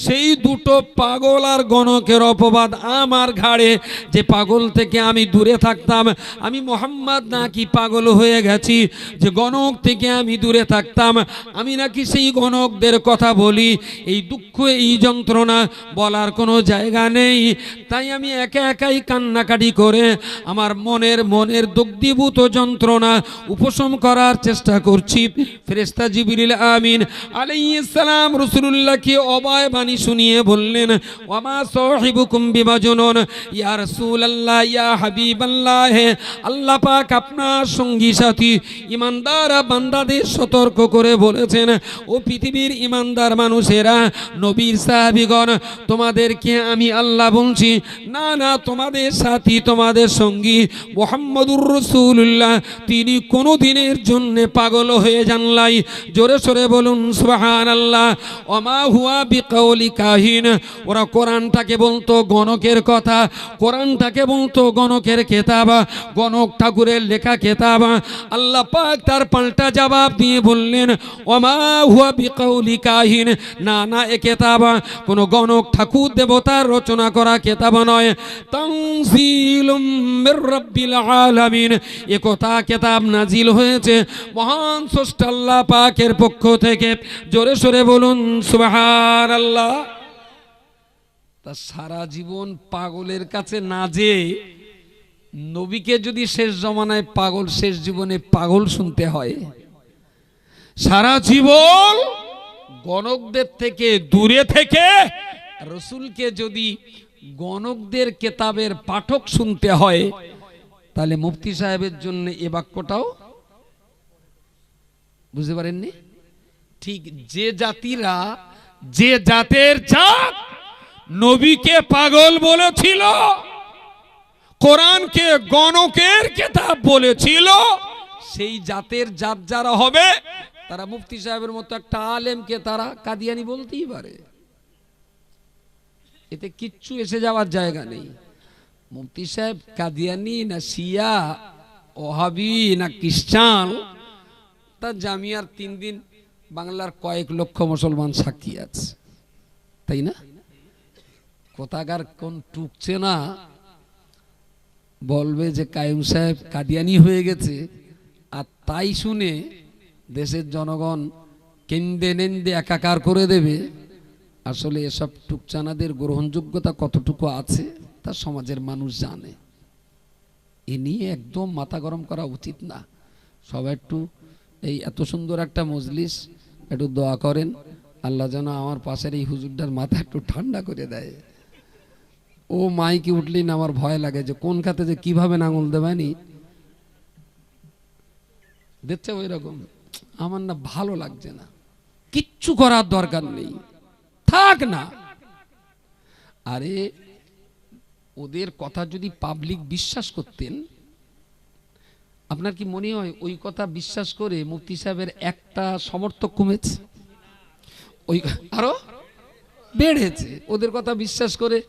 সেই দুটো পাগল আর গণকের অপবাদ আমার ঘাড়ে, যে পাগল থেকে আমি দূরে থাকতাম, আমি মোহাম্মদ নাকি পাগল হয়ে গেছি, যে গণক থেকে আমি দূরে থাকতাম, আমি নাকি সেই গণকদের কথা বলি। এই দুঃখ, এই যন্ত্রণা বলার কোনো জায়গা নেই, তাই আমি একা একাই কান্নাকাটি করে আমার মনের দগ্ধীভূত যন্ত্রণা উপশম করার চেষ্টা করছি। ফেরেশতা জিবরিল আমিন আলাইহিস সালাম রাসূলুল্লাহকে অভয় বাণী শুনিয়ে বললেন, ওয়ামা সাহিবুকুম বিমাজনুন, ইয়া রাসূলুল্লাহ, ইয়া হাবিবাল্লাহ, আল্লাহ পাক আপনার সঙ্গী সাথী ইমানদার বান্দাদের সতর্ক করে বলেছেন, ও পৃথিবীর ইমানদার মানুষেরা, নবীর সাহাবীগণ, তোমাদেরকে আমি আল্লাহ বলছি, না না, তোমাদের সাথী, তোমাদের সঙ্গী মুহাম্মদুর রাসূলুল্লাহ, তিনি কোনো দিনের জন্য পাগল হয়ে যান নাই। জোরে সরে বলুন সুবহানাল্লাহ। ওমা হুয়া বিকাউলি কাহিন, ওরা কোরআনটাকে বলতো গণকের কথা, কোরআনটাকে বলতো গণকের কেতাব, গণক ঠাকুরের লেখা কেতাব। আল্লাহ পাক তার পাল্টা জবাব দিয়ে বললেন, ওমা হুয়া বিকাউলি কাহিন, না না, এ কেতাব কোনো গণক ঠাকুর দেবতার রচনা করা কেতাব নয়, তানজিলুম মির রাব্বিল আলামিন, এ কথা কেতাব নাজিল হয়েছে মহান স্রষ্টা আল্লাহ পাকের পক্ষ থেকে। জোরে সরে বলুন সুবহানাল্লাহ। তা সারা জীবন পাগলের কাছে না যে নবীকে যদি শেষ জমানায় পাগল, শেষ জীবনে পাগল শুনতে হয়, সারা জীবন গণকদের থেকে দূরে থেকে রসুলকে যদি গণকদের কেতাবের পাঠক শুনতে হয়, তাহলে মুফতি সাহেবের জন্য এ বাক্যটাও বুঝতে পারেননি? ঠিক যে জাতিরা, যে জাতের জাত নবীকে পাগল বলেছিল, কোরআনকে গণকের কেতাব বলেছিল, সেই জাতের জাত যারা হবে, তারা মুফতি সাহেবের মতো একটা আলেমকে তারা কাদিয়ানি বলতেই পারে, এতে কিচ্ছু এসে যাওয়ার জায়গা নেই। মুফতি সাহেব কাদিয়ানি না শিয়া, ওহাবি না খ্রিস্টান, তার জামিয়ার 3 দিন বাংলার কয়েক লক্ষ মুসলমান সাক্ষী আছে, তাই না? কোথাকার কোন টুকছে না বলবে যে কায়ুম সাহেব কাদিয়ানি হয়ে গেছে, আর তাই শুনে দেশের জনগণ কেন্দে নেন্দে একাকার করে দেবে। আসলে এসব টুকচানাদের গ্রহণযোগ্যতা কতটুকু আছে তা সমাজের মানুষ জানে। এ নিয়ে একদম মাথা গরম করা উচিত না। সবাই একটু এই এত সুন্দর একটা মজলিস, একটু দোয়া করেন আল্লাহ যেন আমার পাশের এই হুজুরটার মাথা একটু ঠান্ডা করে দেয়। ও মাইকে উঠলেই না আমার ভয় লাগে যে কোন খাতে যে কিভাবে আঙুল দেবানি দেখছে, ওই রকম আমার না ভালো লাগছে না। কিচ্ছু করার দরকার নেই, থাক না। আরে ওদের কথা যদি পাবলিক বিশ্বাস করতেন, আপনার কি মনে হয় ওই কথা বিশ্বাস করে মুফতি সাহেবের একটা সমর্থক কমেছে? ওই আরো বেড়েছে। ওদের কথা বিশ্বাস করে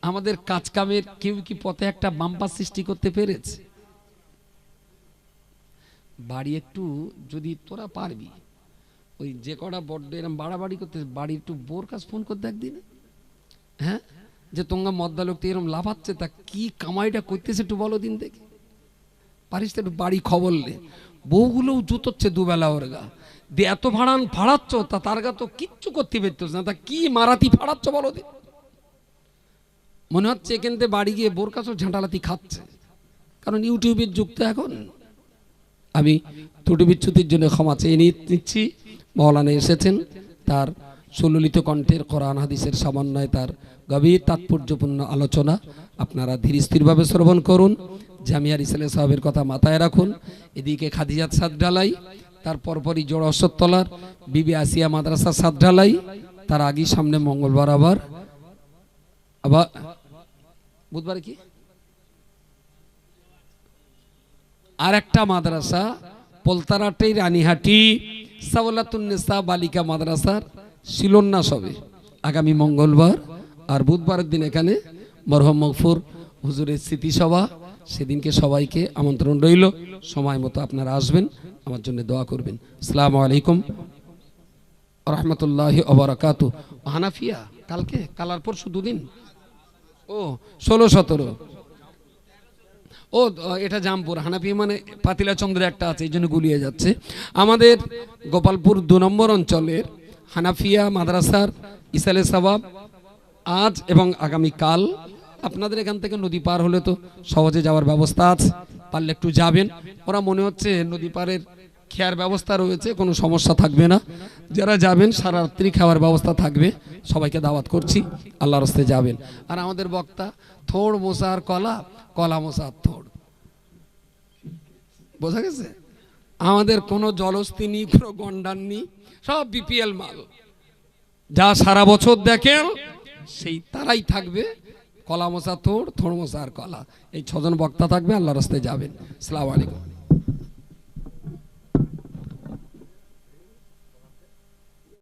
আমাদের কাজ কামের কেউ কি পথে একটা বাম্পার সৃষ্টি করতে পেরেছে? বাড়ি একটু যদি তোরা পারবি, ওই যে কটা বড্ড এরম বাড়াবাড়ি করতে, বাড়ি একটু বোর কাছে ফোন করতে একদিন, হ্যাঁ, যে তোমরা মদ্দা লোকটা এরকম লাফাচ্ছে, তা কি কামাইটা করতেছে একটু বলো দিন দেখি। পারিস তো একটু বাড়ি খবর লে। বউগুলোও জুতোচ্ছে দুবেলা ওর গা দিয়ে, এত ফাড়াচ্ছ, তা তার গা তো কিচ্ছু করতে পারতো না, তা কি মারাতি ফাড়াচ্ছ বলো দিন। মনে হচ্ছে এখান থেকে বাড়ি গিয়ে বোর কাছেও ঝাঁটালাতি খাচ্ছে, কারণ ইউটিউবের যুগ তো এখন। আমি ত্রুটি বিচ্যুতির জন্য ক্ষমা চেয়ে নিচ্ছি। মৌলানা এসেছেন, তার সুললিত কণ্ঠের কোরআন হাদিসের সমন্বয়ে তার গভীর তাৎপর্যপূর্ণ আলোচনা আপনারা ধীর স্থিরভাবে শ্রবণ করুন। জামিয়া রিসালে সাহেবের কথা মাথায় রাখুন। এদিকে খাদিজাত সাদ ঢালাই, তার পরপরই জোড় অশ্বতলার বিবি আসিয়া মাদ্রাসা সাদ ঢালাই, তার আগেই সামনে মঙ্গলবার আবার বুধবার কি আর একটা মাদ্রাসা পোলতারাটি রানীহাটি সাওলাতুন্নেসা বালিকা মাদ্রাসার শিলান্যাস হবে আগামী মঙ্গলবার। আর বুধবারের দিন এখানে মরহুম মগফুর হুজুরের স্মৃতিসভা, সেদিনকে সবাইকে আমন্ত্রণ রইল। সময় মতো আপনারা আসবেন, আমার জন্য দোয়া করবেন। আসসালামু আলাইকুম রহমতুল্লাহি ওয়া বারাকাতুহু। হানাফিয়া কালকে কালার পরশু দুদিন, ও 16-17, ও এটা জামপুর। হানাফি মানে পাতিলা চন্দ্রে একটা আছে, এই জন্য গুলিয়ে যাচ্ছে। আমাদের গোপালপুর 2 নম্বর অঞ্চলের হানাফিয়া মাদ্রাসার ইসালে সওয়াব আজ এবং আগামীকাল। আপনাদের এখান থেকে নদী পার হলে তো সহজে যাওয়ার ব্যবস্থা আছে, পারলে একটু যাবেন। ওরা মনে হচ্ছে নদী পারের খেয়ার ব্যবস্থা রয়েছে, কোনো সমস্যা থাকবে না। যারা যাবেন সারা রাত্রি খাওয়ার ব্যবস্থা থাকবে, সবাইকে দাওয়াত করছি, আল্লাহর রাস্তায় যাবেন। আর আমাদের বক্তা থোড় মোসার কলা, কলা মোসার থোড়, বোঝা গেছে? আমাদের কোনো জলস্তি নেই, কোনো গন্ডার নেই, সব বিপিএল মাল। যা সারা বছর দেখেন সেই তারাই থাকবে। কলা মোসা থোড়, থোড় মোসা আর কলা, এই 6 জন বক্তা থাকবে, আল্লাহর রাস্তায় যাবেন। আসসালামু আলাইকুম।